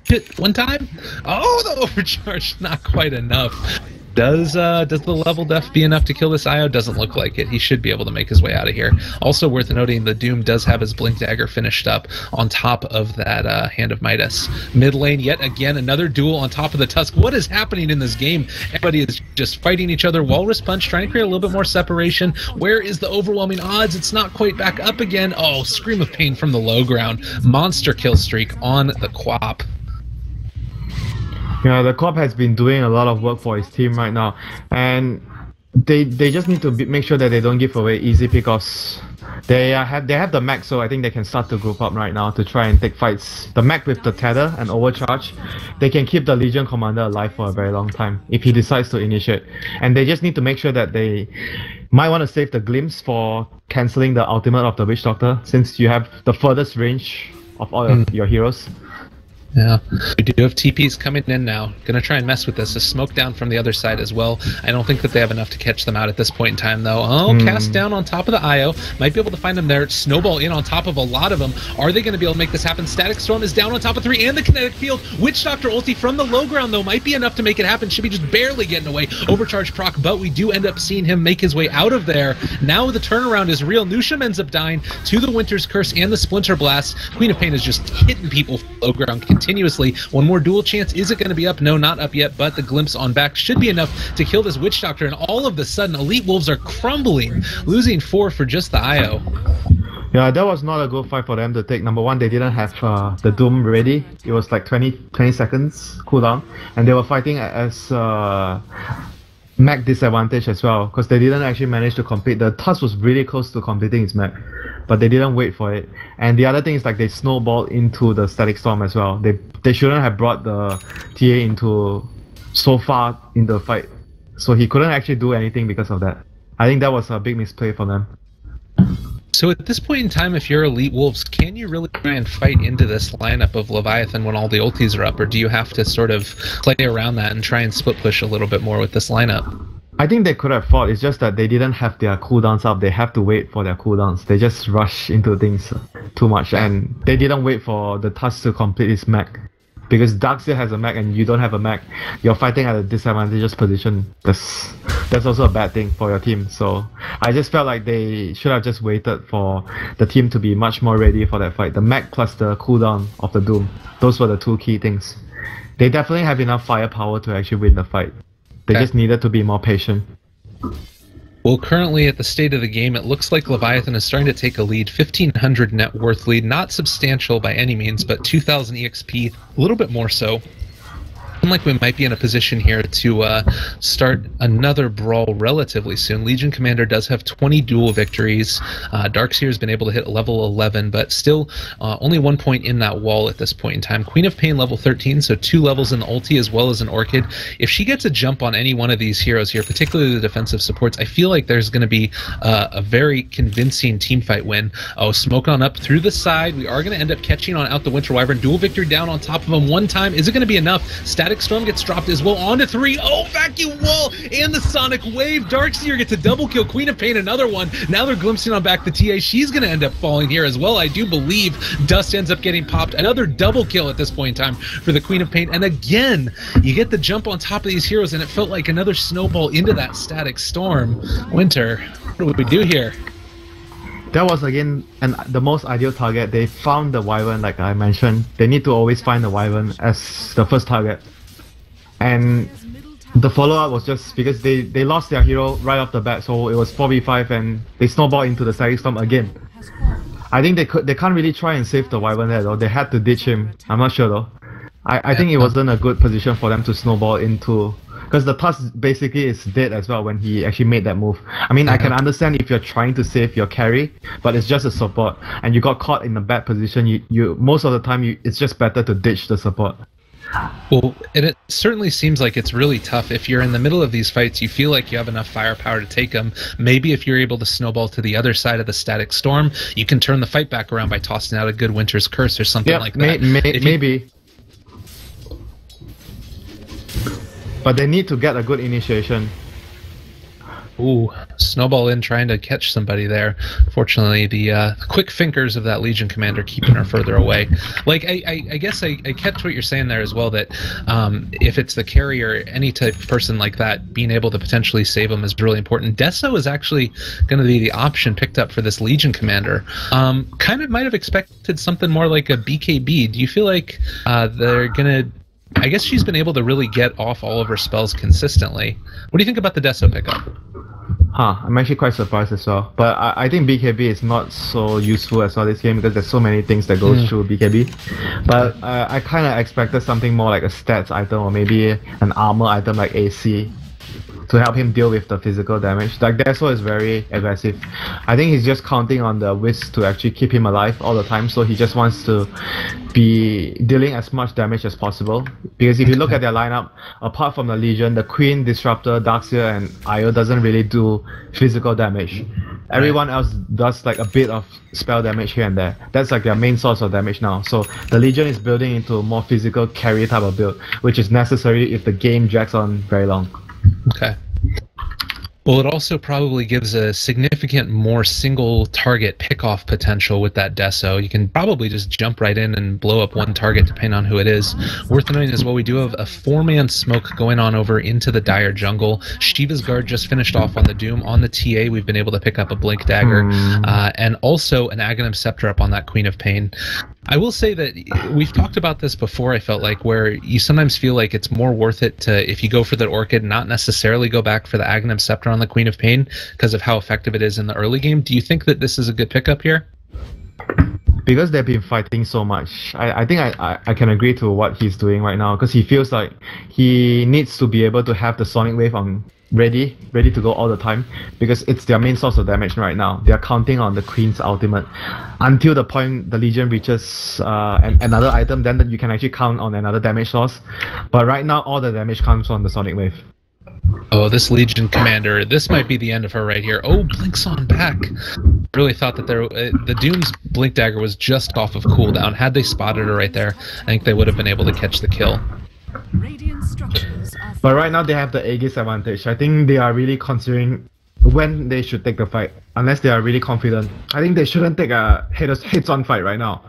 Hit one time? Oh, the overcharge, not quite enough. Does the level def be enough to kill this IO? Doesn't look like it. He should be able to make his way out of here. Also worth noting, the Doom does have his Blink Dagger finished up on top of that Hand of Midas. Mid lane, yet again, another duel on top of the Tusk. What is happening in this game? Everybody is just fighting each other. Walrus Punch trying to create a little bit more separation. Where is the overwhelming odds? It's not quite back up again. Oh, Scream of Pain from the low ground. Monster kill streak on the Quap. Yeah, the Corp has been doing a lot of work for his team right now, and they just need to make sure that they don't give away easy pickoffs. They have the mech, so I think they can start to group up right now to try and take fights. The mech with the tether and overcharge, they can keep the Legion Commander alive for a very long time if he decides to initiate. And they just need to make sure that they might want to save the Glimpse for cancelling the ultimate of the Witch Doctor, since you have the furthest range of all of your heroes. Yeah, we do have TPs coming in now. Gonna try and mess with this. A smoke down from the other side as well. I don't think that they have enough to catch them out at this point in time, though. Oh, cast down on top of the IO. Might be able to find them there. Snowball in on top of a lot of them. Are they gonna be able to make this happen? Static Storm is down on top of 3 and the Kinetic Field. Witch Doctor ulti from the low ground, though, might be enough to make it happen. Should be just barely getting away. Overcharge proc, but we do end up seeing him make his way out of there. Now the turnaround is real. Nusham ends up dying to the Winter's Curse and the Splinter Blast. Queen of Pain is just hitting people low ground continuously. One more duel chance. Is it going to be up? No, not up yet, but the glimpse on back should be enough to kill this Witch Doctor, and all of a sudden, Elite Wolves are crumbling, losing 4 for just the IO. Yeah, that was not a good fight for them to take. Number one, they didn't have the Doom ready. It was like 20 seconds cooldown, and they were fighting as mech disadvantage as well, because they didn't actually manage to complete. The Tusk was really close to completing his mech, but they didn't wait for it. And the other thing is like they snowballed into the static storm as well. They shouldn't have brought the TA into so far in the fight, so he couldn't actually do anything because of that. I think that was a big misplay for them. So at this point in time, if you're EWolves, can you really try and fight into this lineup of Leviathan when all the ultis are up, or do you have to sort of play around that and try and split push a little bit more with this lineup? I think they could have fought, it's just that they didn't have their cooldowns up. They have to wait for their cooldowns. They just rush into things too much, and they didn't wait for the Tusk to complete his mech. Because Darkseer has a mech and you don't have a mech, you're fighting at a disadvantageous position. That's also a bad thing for your team. So I just felt like they should have just waited for the team to be much more ready for that fight. The mech plus the cooldown of the Doom, those were the two key things. They definitely have enough firepower to actually win the fight. They just needed to be more patient. Well, currently at the state of the game, it looks like Leviathan is starting to take a lead, 1,500 net worth lead, not substantial by any means, but 2,000 EXP, a little bit more so. Like we might be in a position here to start another brawl relatively soon. Legion Commander does have 20 dual victories. Darkseer has been able to hit level 11, but still only 1 point in that wall at this point in time. Queen of Pain level 13, so 2 levels in the ulti as well as an Orchid. If she gets a jump on any one of these heroes here, particularly the defensive supports, I feel like there's going to be a very convincing teamfight win. Oh, smoke on up through the side. We are going to end up catching on out the Winter Wyvern. Dual victory down on top of him one time. Is it going to be enough? Static Storm gets dropped as well onto 3. Oh, vacuum wall and the Sonic Wave. Darkseer gets a double kill. Queen of Pain another one. Now they're glimpsing on back the TA. She's going to end up falling here as well. I do believe Dust ends up getting popped. Another double kill at this point in time for the Queen of Pain. And again, you get the jump on top of these heroes, and it felt like another snowball into that Static Storm. Winter, what do we do here? That was again the most ideal target. They found the Wyvern, like I mentioned. They need to always find the Wyvern as the first target. And the follow-up was just because they lost their hero right off the bat, so it was 4v5 and they snowballed into the Static Storm again. I think they can't really try and save the Wyvern there though. They had to ditch him. I'm not sure though. I think it wasn't a good position for them to snowball into, because the Tusk basically is dead as well when he actually made that move. I mean, I can understand if you're trying to save your carry, but it's just a support and you got caught in a bad position. You most of the time it's just better to ditch the support. Well, it certainly seems like it's really tough. If you're in the middle of these fights, you feel like you have enough firepower to take them. Maybe if you're able to snowball to the other side of the Static Storm, you can turn the fight back around by tossing out a good Winter's Curse or something like that. Maybe. But they need to get a good initiation. Ooh, snowball in trying to catch somebody there. Fortunately, the quick fingers of that Legion Commander keeping her further away. Like, I guess I catch what you're saying there as well, that if it's the carrier, any type of person like that, being able to potentially save them is really important. Deso is actually going to be the option picked up for this Legion Commander. Kind of might have expected something more like a BKB. Do you feel like they're going to... I guess she's been able to really get off all of her spells consistently. What do you think about the Deso pickup? I'm actually quite surprised as well. But I think BKB is not so useful as well this game because there's so many things that goes through BKB. But I kind of expected something more like a stats item or maybe an armor item like AC to help him deal with the physical damage. Like Deso is very aggressive. I think he's just counting on the Wisp to actually keep him alive all the time, so he just wants to be dealing as much damage as possible. Because if you look at their lineup, apart from the Legion, the Queen, Disruptor, Darkseer and Io doesn't really do physical damage. Everyone else does like a bit of spell damage here and there. That's like their main source of damage now. So the Legion is building into a more physical carry type of build, which is necessary if the game drags on very long. Okay. Well, it also probably gives a significant more single target pick-off potential with that Deso. You can probably just jump right in and blow up one target depending on who it is. Worth noting as well, we do have a 4-man smoke going on over into the Dire jungle. Shiva's Guard just finished off on the Doom. On the TA, we've been able to pick up a Blink Dagger and also an Aghanim Scepter up on that Queen of Pain. I will say that we've talked about this before, I felt like, where you sometimes feel like it's more worth it to, if you go for the Orchid, not necessarily go back for the Aghanim Scepter on the Queen of Pain because of how effective it is in the early game. Do you think that this is a good pickup here? because they've been fighting so much, I think I can agree to what he's doing right now, because he feels like he needs to be able to have the Sonic Wave on ready to go all the time, because it's their main source of damage right now. They are counting on the Queen's ultimate until the point the Legion reaches another item, then you can actually count on another damage source. But right now all the damage comes from the Sonic Wave. Oh, this Legion commander, this might be the end of her right here. Oh, Blink's on back. Really thought that the Doom's Blink Dagger was just off of cooldown. Had they spotted her right there, I think they would have been able to catch the kill. But right now they have the Aegis advantage. I think they are really considering when they should take the fight. Unless they are really confident, I think they shouldn't take a heads-on fight right now.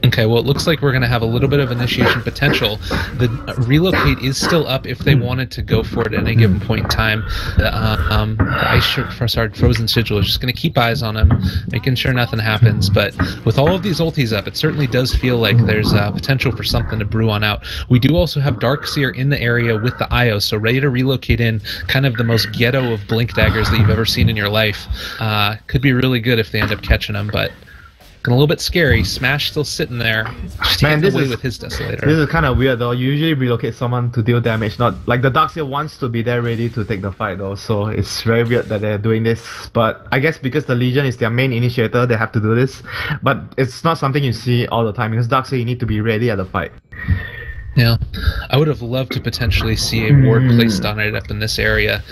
Okay, well, it looks like we're going to have a little bit of initiation potential. The relocate is still up if they wanted to go for it at any given point in time. The Frozen Sigil is just going to keep eyes on him, making sure nothing happens. But with all of these ultis up, it certainly does feel like there's potential for something to brew on out. We do also have Darkseer in the area with the IO, so ready to relocate in, kind of the most ghetto of Blink Daggers that you've ever seen in your life. Could be really good if they end up catching him, but a little bit scary. Smash still sitting there, just taking away with his Desolator. This is kind of weird though. You usually relocate someone to deal damage, not like the Darkseer wants to be there ready to take the fight though. So it's very weird that they're doing this. But I guess because the Legion is their main initiator, they have to do this. But it's not something you see all the time, because Darkseer, you need to be ready at the fight. Yeah, I would have loved to potentially see a ward placed on it up in this area,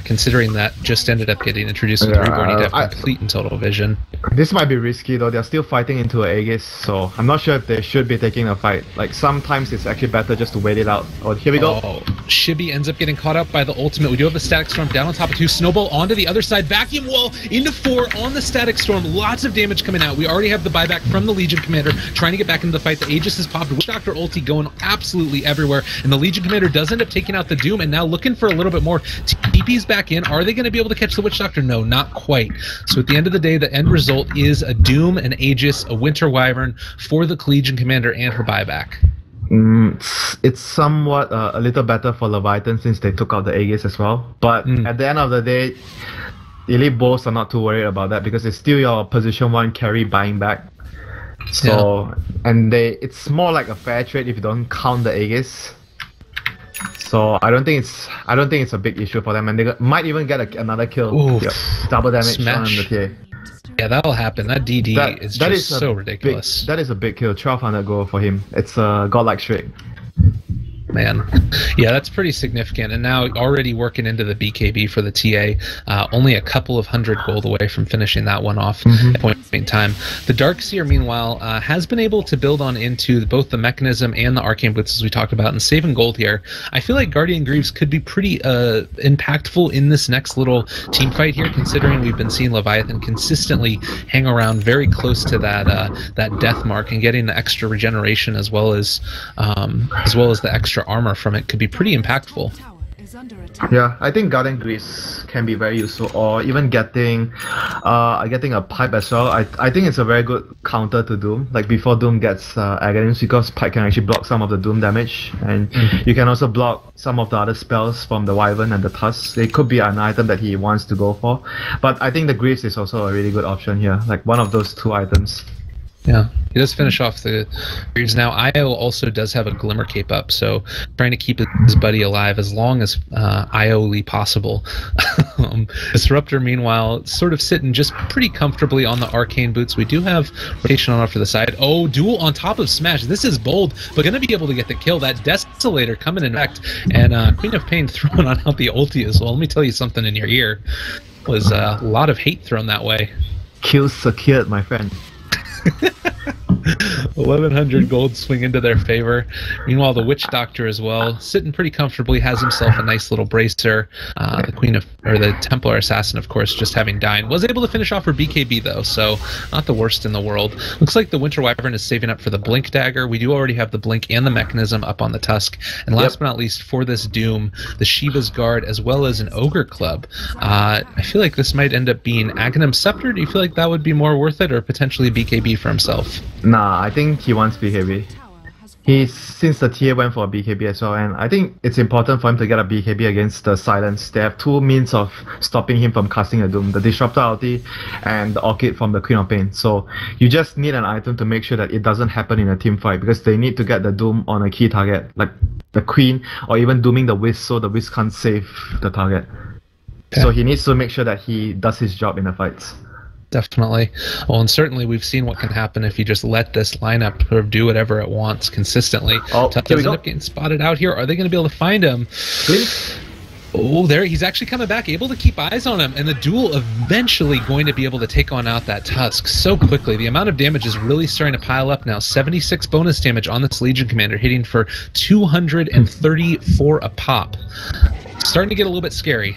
considering that just ended up getting introduced with Reborn. You'd have complete and total vision. This might be risky though. They're still fighting into an Aegis, so I'm not sure if they should be taking a fight. Like sometimes it's actually better just to wait it out. Oh, here we go. Oh, Shibby ends up getting caught up by the ultimate. We do have a Static Storm down on top of 2. Snowball onto the other side. Vacuum Wall into 4 on the Static Storm. Lots of damage coming out. We already have the buyback from the Legion Commander trying to get back into the fight. The Aegis has popped. Witch Doctor ulti going absolutely everywhere. And the Legion Commander does end up taking out the Doom, and now looking for a little bit more. TP's back in. Are they going to be able to catch the Witch Doctor? No, not quite. So at the end of the day, the end result is a Doom, an Aegis, a Winter Wyvern for the Legion Commander and her buyback. It's somewhat a little better for Leviathan since they took out the Aegis as well. But at the end of the day, Elite Wolves are not too worried about that, because it's still your position 1 carry buying back. So and it's more like a fair trade if you don't count the Aegis. So I don't think it's a big issue for them, and they might even get another kill. Yep. Double damage on the TA. Yeah, that'll happen. That DD is just so ridiculous. That is a big kill. 1200 gold for him. It's a godlike streak. Man, yeah, that's pretty significant. And now already working into the BKB for the TA, only a couple of 100 gold away from finishing that one off at point in time. The Darkseer, meanwhile, has been able to build on into both the Mechanism and the Arcane Blitz, as we talked about, and saving gold here. I feel like Guardian Greaves could be pretty impactful in this next little team fight here, considering we've been seeing Leviathan consistently hang around very close to that death mark, and getting the extra regeneration as well as the extra armor from it could be pretty impactful. Yeah, I think Guardian Greaves can be very useful, or even getting a pipe as well. I think it's a very good counter to Doom. Like before Doom gets Aghanim, because pipe can actually block some of the Doom damage, and you can also block some of the other spells from the Wyvern and the Tusk. It could be an item that he wants to go for, but I think the Greaves is also a really good option here, like one of those 2 items. Yeah, he does finish off the Greaves. Now, IO also does have a Glimmer Cape up, so trying to keep his buddy alive as long as IO-ly possible. Disruptor, meanwhile, sort of sitting just pretty comfortably on the Arcane Boots. We do have rotation on off to the side. Oh, duel on top of Smash. This is bold, but going to be able to get the kill. That Desolator coming in next, and Queen of Pain throwing on out the ulti as well. Let me tell you something in your ear. Was a lot of hate thrown that way. Kill secured, my friend. 1100 gold swing into their favor. Meanwhile, the Witch Doctor as well, sitting pretty comfortably, has himself a nice little bracer. The Templar Assassin, of course, just having died, was able to finish off her BKB though, so not the worst in the world. Looks like the Winter Wyvern is saving up for the Blink Dagger. We do already have the Blink and the Mechanism up on the Tusk. And last but not least, for this Doom, the Shiva's Guard as well as an Ogre Club. I feel like this might end up being Aghanim Scepter. Do you feel like that would be more worth it, or potentially BKB for himself? Nah, I think he wants BKB. Since the TA went for a BKB as well, and I think it's important for him to get a BKB against the Silence. They have two means of stopping him from casting a Doom, the Disruptor ulti and the Orchid from the Queen of Pain. So you just need an item to make sure that it doesn't happen in a team fight, because they need to get the Doom on a key target, like the Queen, or even dooming the Wisp so the Wisp can't save the target. Okay. So he needs to make sure that he does his job in the fights. Definitely. Well, and certainly we've seen what can happen if you just let this lineup sort of do whatever it wants consistently. Tuck does end up getting spotted out here. Are they going to be able to find him? Please? Oh, there he's actually coming back, able to keep eyes on him, and the duel eventually going to be able to take on out that Tusk so quickly. The amount of damage is really starting to pile up now. 76 bonus damage on this Legion Commander, hitting for 234 a pop. Starting to get a little bit scary.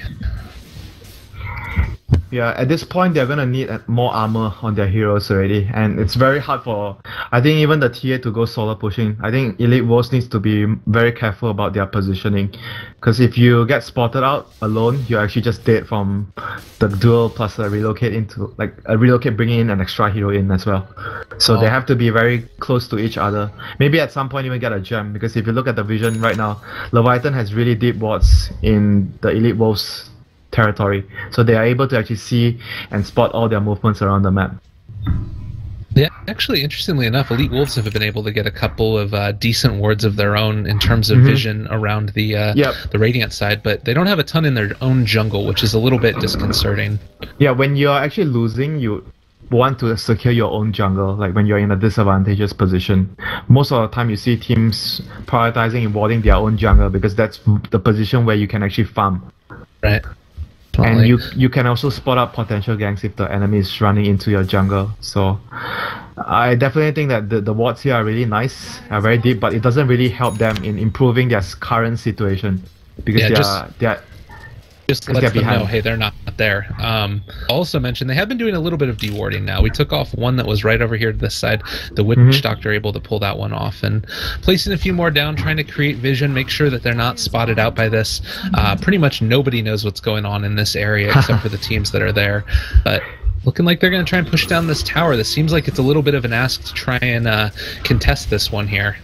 Yeah, at this point they're gonna need more armor on their heroes already, and it's very hard for, I think, even the TA to go solo pushing. I think EWolves needs to be very careful about their positioning, because if you get spotted out alone, you're actually just dead from the duel plus a relocate into, like a relocate bringing in an extra hero in as well. So they have to be very close to each other. Maybe at some point even get a gem, because if you look at the vision right now, Leviathan has really deep wards in the EWolves territory, so they are able to actually see and spot all their movements around the map. Yeah, actually, interestingly enough, EWolves have been able to get a couple of decent wards of their own in terms of vision around the Radiant side, but they don't have a ton in their own jungle, which is a little bit disconcerting. Yeah, when you're actually losing, you want to secure your own jungle, like when you're in a disadvantageous position. Most of the time you see teams prioritizing and warding their own jungle, because that's the position where you can actually farm. Right. And you can also spot out potential ganks if the enemy is running into your jungle. So I definitely think that the wards here are really nice, are very deep, but it doesn't really help them in improving their current situation, because they're just let them know, hey, they're not there. Also mentioned, they have been doing a little bit of dewarding now. We took off one that was right over here to this side. The Witch Doctor able to pull that one off, and placing a few more down, trying to create vision, make sure that they're not spotted out by this. Pretty much nobody knows what's going on in this area except for the teams that are there. But looking like they're going to try and push down this tower. This seems like it's a little bit of an ask to try and contest this one here.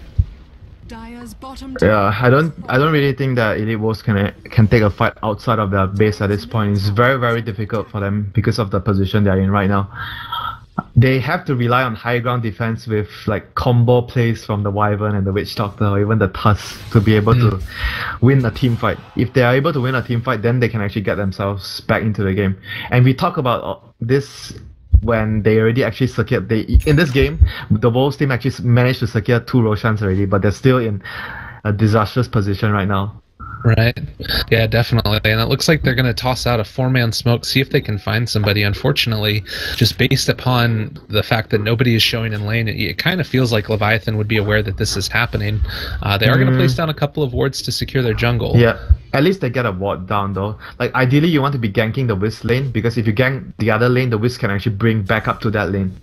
Yeah, I don't really think that EWolves can take a fight outside of their base at this point. It's very, very difficult for them because of the position they're in right now. They have to rely on high ground defense with like combo plays from the Wyvern and the Witch Doctor, or even the Tusk, to be able to win a team fight. If they are able to win a team fight, then they can actually get themselves back into the game. And we talk about this when they already actually secured, in this game, the Wolves team actually managed to secure 2 Roshans already, but they're still in a disastrous position right now. Right. Yeah, definitely. And it looks like they're going to toss out a 4-man smoke, see if they can find somebody. Unfortunately, just based upon the fact that nobody is showing in lane, it kind of feels like Leviathan would be aware that this is happening. They are going to place down a couple of wards to secure their jungle. Yeah, at least they get a ward down though. Like ideally you want to be ganking the Wisp lane, because if you gank the other lane, the Wisp can actually bring back up to that lane.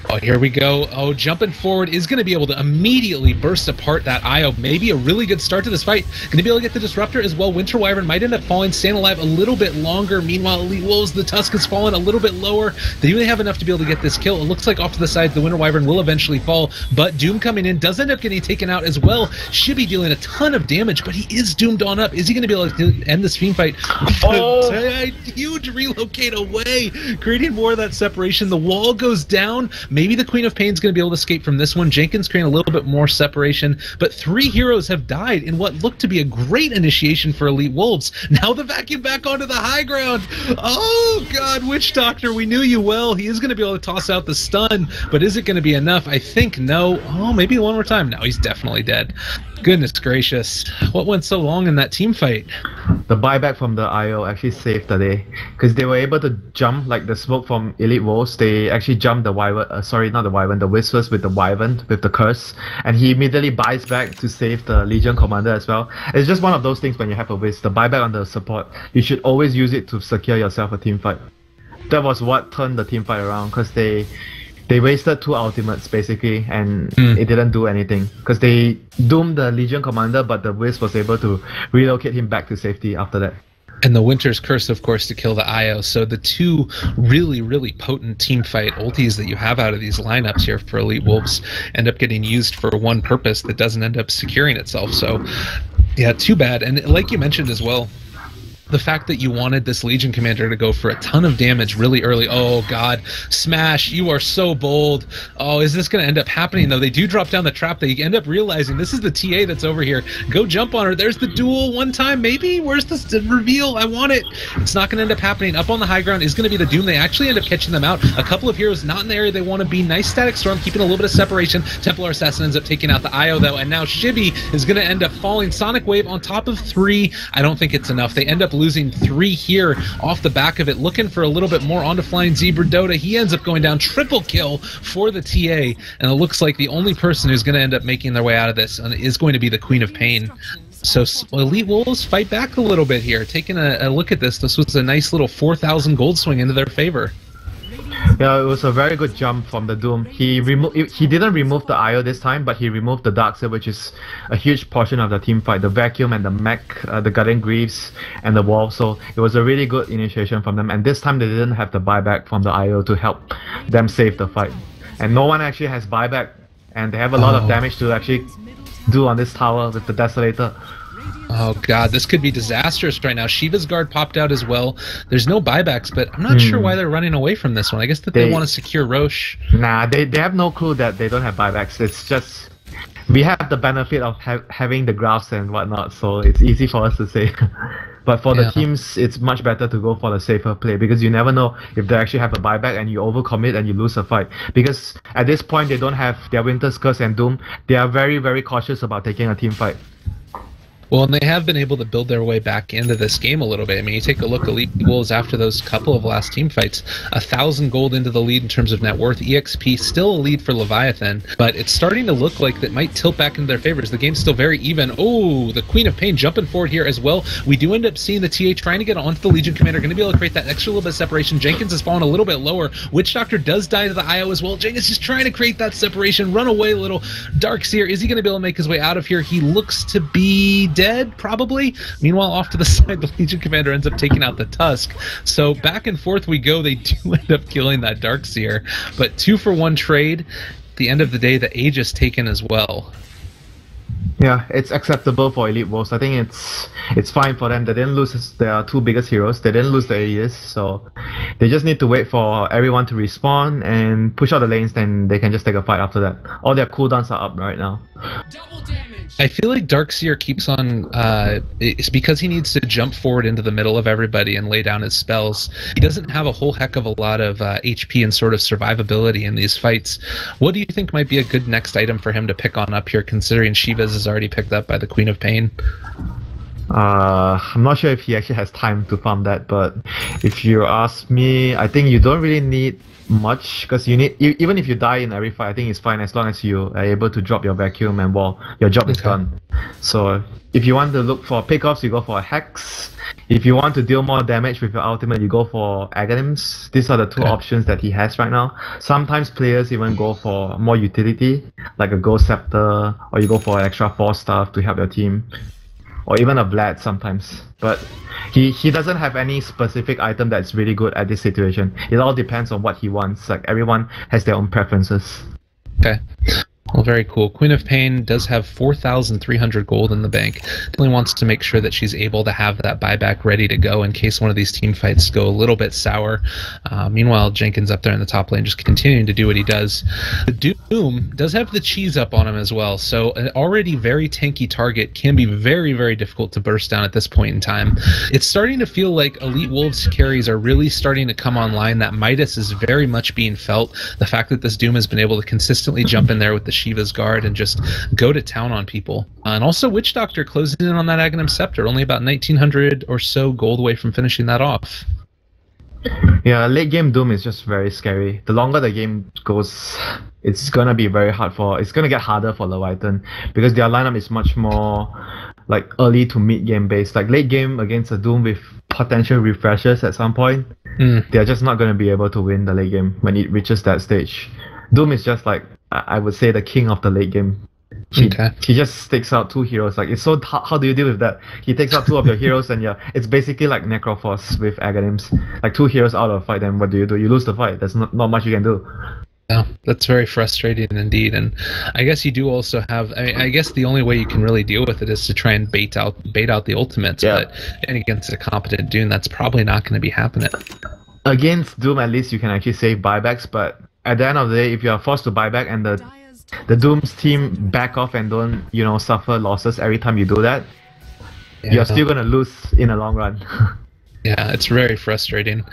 Oh, here we go. Oh, jumping forward is going to be able to immediately burst apart that IO. Maybe a really good start to this fight. Going to be able to get the Disruptor as well. Winter Wyvern might end up falling, staying alive a little bit longer. Meanwhile, EWolves, the Tusk has fallen a little bit lower. They only have enough to be able to get this kill. It looks like off to the side, the Winter Wyvern will eventually fall, but Doom coming in does end up getting taken out as well. Should be dealing a ton of damage, but he is doomed on up. Is he going to be able to end this Fiend fight? Oh! A huge relocate away, creating more of that separation. The wall goes down. Maybe the Queen of Pain's going to be able to escape from this one. Jenkins creating a little bit more separation, but 3 heroes have died in what looked to be a great initiation for EWolves. Now the vacuum back onto the high ground. Oh god, Witch Doctor, we knew you well. He is going to be able to toss out the stun, but is it going to be enough? I think no. Oh, maybe one more time. No, he's definitely dead. Goodness gracious. What went so long in that team fight? The buyback from the IO actually saved the day, because they were able to jump, like the smoke from EWolves, they actually jumped the Wyvern, sorry, not the Wyvern, the Whispers with the Wyvern, with the curse, and he immediately buys back to save the Legion Commander as well. It's just one of those things when you have a Wisp, the buyback on the support, you should always use it to secure yourself a team fight. That was what turned the team fight around, because they wasted 2 ultimates basically, and it didn't do anything, because they doomed the Legion Commander, but the Wisp was able to relocate him back to safety after that. And the Winter's Curse, of course, to kill the IO. So the two really, really potent team fight ultis that you have out of these lineups here for EWolves end up getting used for one purpose that doesn't end up securing itself. So, yeah, too bad. And like you mentioned as well, the fact that you wanted this Legion commander to go for a ton of damage really early. Oh, God. Smash, you are so bold. Oh, is this going to end up happening, though? They do drop down the trap. They end up realizing this is the TA that's over here. Go jump on her. There's the duel one time, maybe? Where's the reveal? I want it. It's not going to end up happening. Up on the high ground is going to be the Doom. They actually end up catching them out. A couple of heroes not in the area they want to be. Nice Static Storm, keeping a little bit of separation. Templar Assassin ends up taking out the IO, though, and now Shibby is going to end up falling. Sonic Wave on top of 3. I don't think it's enough. They end up losing 3 here off the back of it, looking for a little bit more onto Flying Zebra. DotA, he ends up going down. Triple kill for the TA, and it looks like the only person who's going to end up making their way out of this is going to be the Queen of Pain. So EWolves fight back a little bit here. Taking a look at this, this was a nice little 4,000 gold swing into their favor. Yeah, it was a very good jump from the Doom. He didn't remove the IO this time, but he removed the Darkseer, which is a huge portion of the team fight. The Vacuum and the Mech, the Guardian Greaves, and the Wall. So it was a really good initiation from them. And this time they didn't have the buyback from the IO to help them save the fight. And no one actually has buyback, and they have a lot of damage to actually do on this tower with the Desolator. Oh god, this could be disastrous right now. Shiva's guard popped out as well. There's no buybacks, but I'm not sure why they're running away from this one. I guess that they want to secure Roche. Nah, they have no clue that they don't have buybacks. It's just we have the benefit of having the graphs and whatnot, so it's easy for us to say. But for the teams, it's much better to go for the safer play, because you never know if they actually have a buyback and you overcommit and you lose a fight. Because at this point, they don't have their Winter's Curse and Doom. They are very, very cautious about taking a team fight. Well, and they have been able to build their way back into this game a little bit. I mean, you take a look at EWolves after those couple of last team fights, 1,000 gold into the lead in terms of net worth. EXP still a lead for Leviathan, but it's starting to look like that might tilt back into their favors. The game's still very even. Oh, the Queen of Pain jumping forward here as well. We do end up seeing the TA trying to get onto the Legion Commander, going to be able to create that extra little bit of separation. Jenkins has fallen a little bit lower. Witch Doctor does die to the IO as well. Jenkins just trying to create that separation. Run away a little. Darkseer, is he going to be able to make his way out of here? He looks to be dead, probably. Meanwhile, off to the side, the Legion Commander ends up taking out the Tusk. So back and forth we go. They do end up killing that Darkseer, but 2-for-1 trade. At the end of the day, the Aegis taken as well. Yeah, it's acceptable for EWolves. I think it's fine for them. They didn't lose their 2 biggest heroes. They didn't lose the Aegis, so they just need to wait for everyone to respawn and push out the lanes, then they can just take a fight after that. All their cooldowns are up right now. Double damage. I feel like Darkseer keeps on, it's because he needs to jump forward into the middle of everybody and lay down his spells. He doesn't have a whole heck of a lot of HP and sort of survivability in these fights. What do you think might be a good next item for him to pick on up here, considering Shiva's is already picked up by the Queen of Pain? I'm not sure if he actually has time to farm that, but if you ask me, I think you don't really need much, because you need, even if you die in every fight, I think it's fine as long as you are able to drop your Vacuum and Wall. Your job is done. So if you want to look for pickoffs, you go for a Hex. If you want to deal more damage with your ultimate, you go for Aghanims. These are the 2 options that he has right now. Sometimes players even go for more utility, like a Ghost Scepter, or you go for extra Force stuff to help your team, or even a Vlad sometimes. But he doesn't have any specific item that's really good at this situation. It all depends on what he wants. Like, everyone has their own preferences. Okay. Well, very cool. Queen of Pain does have 4,300 gold in the bank. Definitely wants to make sure that she's able to have that buyback ready to go in case one of these team fights go a little bit sour. Meanwhile, Jenkins up there in the top lane just continuing to do what he does. The Doom does have the cheese up on him as well, so an already very tanky target can be very, very difficult to burst down at this point in time. It's starting to feel like EWolves carries are really starting to come online. That Midas is very much being felt. The fact that this Doom has been able to consistently jump in there with the Shiva's guard and just go to town on people. And also Witch Doctor closing in on that Aghanim Scepter, only about 1,900 or so gold away from finishing that off. Yeah, late game Doom is just very scary. The longer the game goes, it's gonna be very hard it's gonna get harder for Leviathan, because their lineup is much more like early to mid game based. Like late game against a Doom with potential refreshers at some point, they're just not gonna be able to win the late game when it reaches that stage. Doom is just like, I would say, the king of the late game. He just takes out 2 heroes. Like, it's so how do you deal with that? He takes out 2 of your heroes, and it's basically like Necroforce with Aghanims. Like 2 heroes out of a fight, then what do? You lose the fight. There's not much you can do. No, that's very frustrating indeed. And I guess you do also have. I guess the only way you can really deal with it is to try and bait out the ultimates. Yeah. But against a competent Doom, that's probably not going to be happening. Against Doom, at least you can actually save buybacks. But at the end of the day, if you are forced to buy back and the Doom's team back off and don't suffer losses every time you do that, you're still going to lose in the long run. Yeah, it's very frustrating.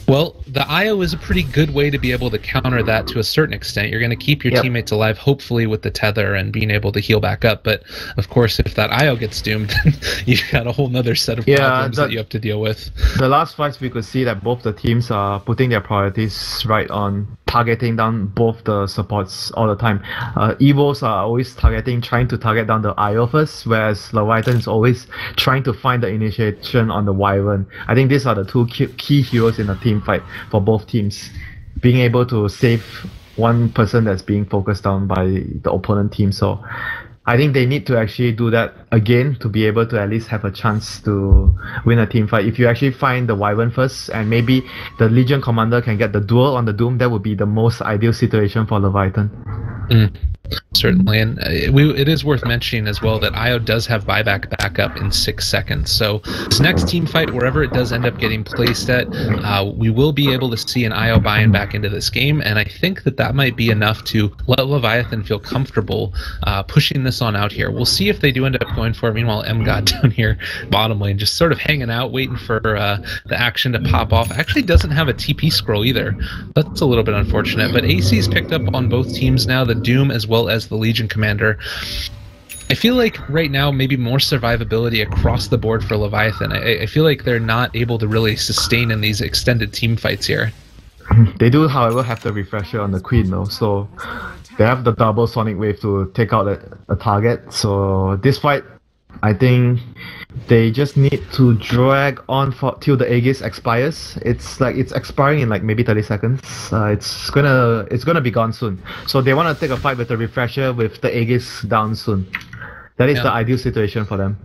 Well, the IO is a pretty good way to be able to counter that to a certain extent. You're going to keep your teammates alive, hopefully with the tether and being able to heal back up. But, of course, if that IO gets doomed, then you've got a whole nother set of problems that you have to deal with. The last fights, we could see that both the teams are putting their priorities right on targeting down both the supports all the time. EWolves are always trying to target down the IO first, whereas Leviathan is always trying to find the initiation on the Wyvern. I think these are the 2 key heroes in the team fight for both teams. Being able to save one person that's being focused on by the opponent team. So I think they need to actually do that again to be able to at least have a chance to win a team fight. If you actually find the Wyvern first and maybe the Legion Commander can get the duel on the Doom, that would be the most ideal situation for Leviathan. Certainly, and it is worth mentioning as well that IO does have buyback backup in 6 seconds. So this next team fight, wherever it does end up getting placed at, we will be able to see an IO buying back into this game, and I think that might be enough to let Leviathan feel comfortable pushing this on out here. We'll see if they do end up going for it. Meanwhile, MGod down here, bottom lane, just sort of hanging out, waiting for the action to pop off. Actually doesn't have a TP scroll either. That's a little bit unfortunate, but AC's picked up on both teams now, the Doom as well as the Legion Commander. I feel like right now maybe more survivability across the board for Leviathan. I feel like they're not able to really sustain in these extended team fights here. They do, however, have the refresher on the Queen though, so they have the double Sonic Wave to take out a target. So this fight, I think they just need to drag on till the Aegis expires. It's expiring in like maybe 30 seconds. It's gonna be gone soon. So they want to take a fight with the refresher with the Aegis down soon. That is the ideal situation for them.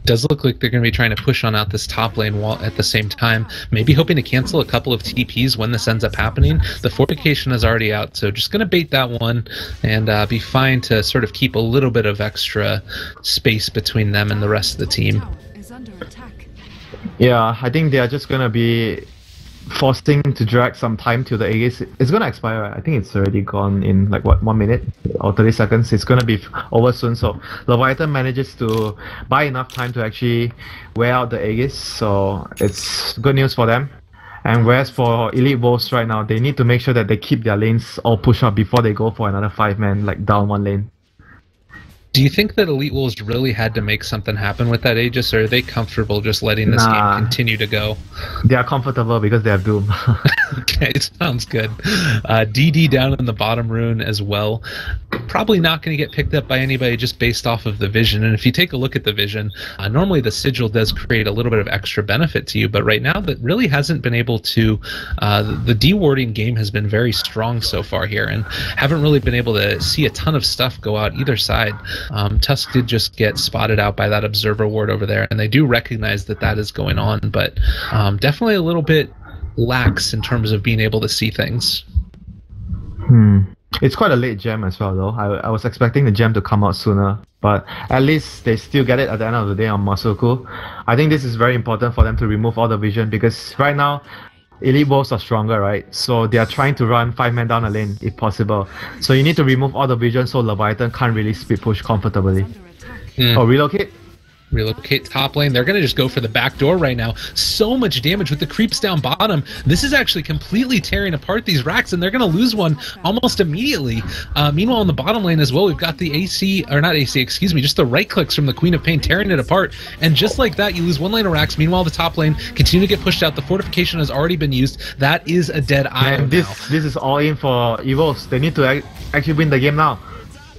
Does look like they're going to be trying to push on out this top lane wall at the same time, maybe hoping to cancel a couple of TPs when this ends up happening. The fortification is already out, so just going to bait that one and be fine to sort of keep a little bit of extra space between them and the rest of the team. Yeah, I think they are just going to be forcing to drag some time till the Aegis. It's gonna expire. I think it's already gone in like 1 minute or 30 seconds. It's gonna be over soon. So Leviathan manages to buy enough time to actually wear out the Aegis. So it's good news for them. And whereas for EWolves right now, they need to make sure that they keep their lanes all pushed up before they go for another 5-man like down one lane. Do you think that EWolves really had to make something happen with that Aegis, or are they comfortable just letting this game continue to go? They are comfortable because they have Doom. Okay, sounds good. DD down in the bottom rune as well. Probably not going to get picked up by anybody just based off of the vision. And if you take a look at the vision, normally the sigil does create a little bit of extra benefit to you, but right now that really hasn't been able to. The dewarding game has been very strong so far here, and haven't really been able to see a ton of stuff go out either side. Tusk did just get spotted out by that observer ward over there, and they do recognize that is going on, but definitely a little bit lax in terms of being able to see things. It's quite a late gem as well though. I was expecting the gem to come out sooner, but at least they still get it at the end of the day on Masuku. I think this is very important for them to remove all the vision, because right now EWolves are stronger, right? So they are trying to run 5-man down a lane if possible. So you need to remove all the vision so Leviathan can't really speed push comfortably. Or relocate? Relocate top lane. They're going to just go for the back door right now. So much damage with the creeps down bottom. This is actually completely tearing apart these racks, and they're going to lose one almost immediately. Meanwhile, in the bottom lane as well, we've got the AC, or not AC, excuse me, just the right clicks from the Queen of Pain tearing it apart. And just like that, you lose one lane of racks. Meanwhile, the top lane continue to get pushed out. The fortification has already been used. That is a dead eye. And this is all in for EWolves. They need to actually win the game now.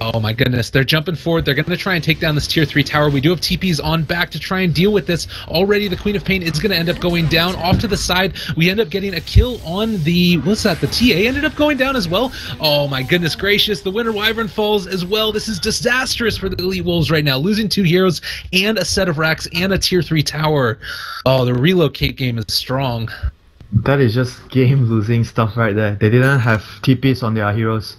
Oh my goodness, they're jumping forward. They're going to try and take down this tier 3 tower. We do have TPs on back to try and deal with this. Already the Queen of Pain is going to end up going down off to the side. We end up getting a kill on the, what's that? The TA ended up going down as well. Oh my goodness gracious, the Winter Wyvern falls as well. This is disastrous for the EWolves right now. Losing 2 heroes and a set of racks and a tier 3 tower. Oh, the relocate game is strong. That is just game-losing stuff right there. They didn't have TPs on their heroes.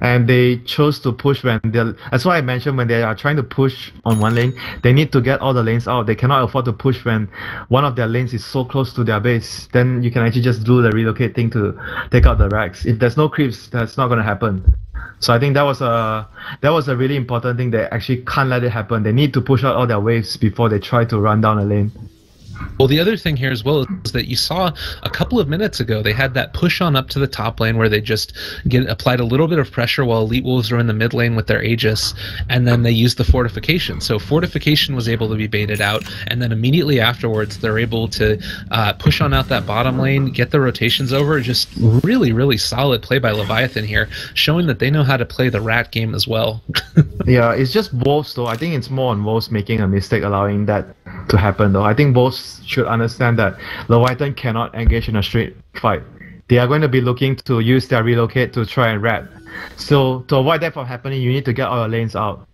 And they chose to push when they're... That's why I mentioned when they are trying to push on one lane, they need to get all the lanes out. They cannot afford to push when one of their lanes is so close to their base. Then you can actually just do the relocate thing to take out the racks. If there's no creeps, that's not going to happen. So I think that was a really important thing. They actually can't let it happen. They need to push out all their waves before they try to run down a lane. Well, the other thing here as well is that you saw a couple of minutes ago, they had that push on up to the top lane where they just applied a little bit of pressure while EWolves were in the mid lane with their Aegis, and then they used the fortification. So fortification was able to be baited out, and then immediately afterwards, they're able to push on out that bottom lane, get the rotations over. Just really, really solid play by Leviathan here, showing that they know how to play the rat game as well. Yeah, it's just Wolves though. I think it's more on Wolves making a mistake allowing that to happen though. I think Wolves should understand that Leviathan cannot engage in a straight fight. They are going to be looking to use their relocate to try and rat. So to avoid that from happening, you need to get all your lanes out.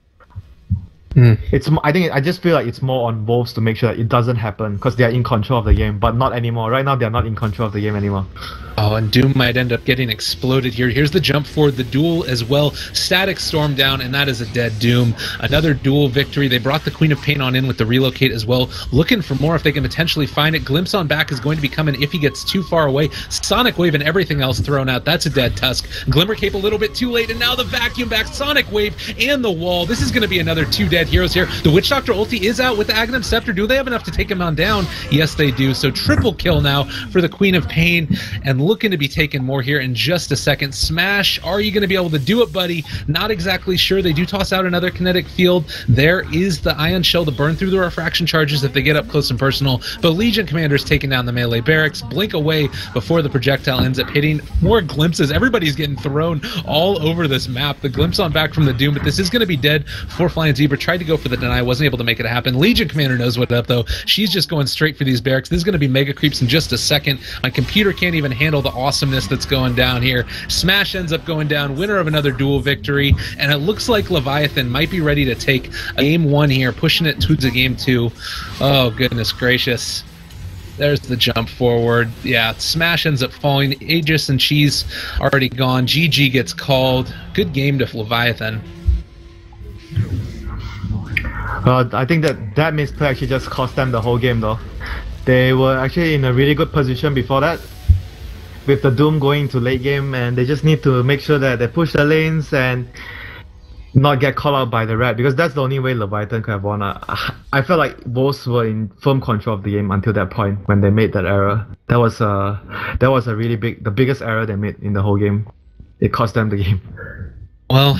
I just feel like it's more on Wolves to make sure that it doesn't happen because they are in control of the game, but not anymore. Right now, they are not in control of the game anymore. Oh, and Doom might end up getting exploded here. Here's the jump forward, the duel as well. Static Storm down, and that is a dead Doom. Another duel victory. They brought the Queen of Pain on in with the relocate as well. Looking for more if they can potentially find it. Glimpse on back is going to be coming if he gets too far away. Sonic Wave and everything else thrown out. That's a dead Tusk. Glimmer Cape a little bit too late, and now the vacuum back. Sonic Wave and the wall. This is going to be another 2 dead heroes here. The Witch Doctor ulti is out with the Aghanim Scepter. Do they have enough to take him on down? Yes, they do. So triple kill now for the Queen of Pain, and looking to be taken more here in just a second. Smash, are you going to be able to do it, buddy? Not exactly sure. They do toss out another kinetic field. There is the Ion Shell to burn through the refraction charges if they get up close and personal. But Legion Commander's taking down the melee barracks. Blink away before the projectile ends up hitting. More glimpses. Everybody's getting thrown all over this map. The glimpse on back from the Doom, but this is going to be dead for Flying Zebra. Tried to go for the deny, wasn't able to make it happen. Legion Commander knows what's up, though. She's just going straight for these barracks. This is going to be mega creeps in just a second. My computer can't even handle the awesomeness that's going down here. Smash ends up going down, winner of another duel victory, and it looks like Leviathan might be ready to take game 1 here, pushing it to the game 2. Oh, goodness gracious. There's the jump forward. Yeah, Smash ends up falling. Aegis and Cheese already gone. GG gets called. Good game to Leviathan. I think that misplay actually just cost them the whole game though. They were actually in a really good position before that, with the Doom going to late game, and they just need to make sure that they push the lanes and not get caught out by the rat, because that's the only way Leviathan could have won. I felt like Wolves were in firm control of the game until that point when they made that error. That was a really the biggest error they made in the whole game. It cost them the game. Well,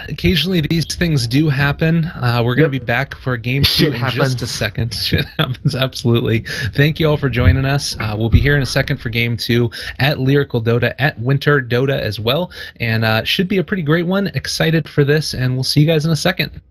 occasionally these things do happen. We're going to be back for game 2 in just a second. Shit happens, absolutely. Thank you all for joining us. We'll be here in a second for game 2 at Lyrical Dota, at Winter Dota as well. And should be a pretty great one. Excited for this, and we'll see you guys in a second.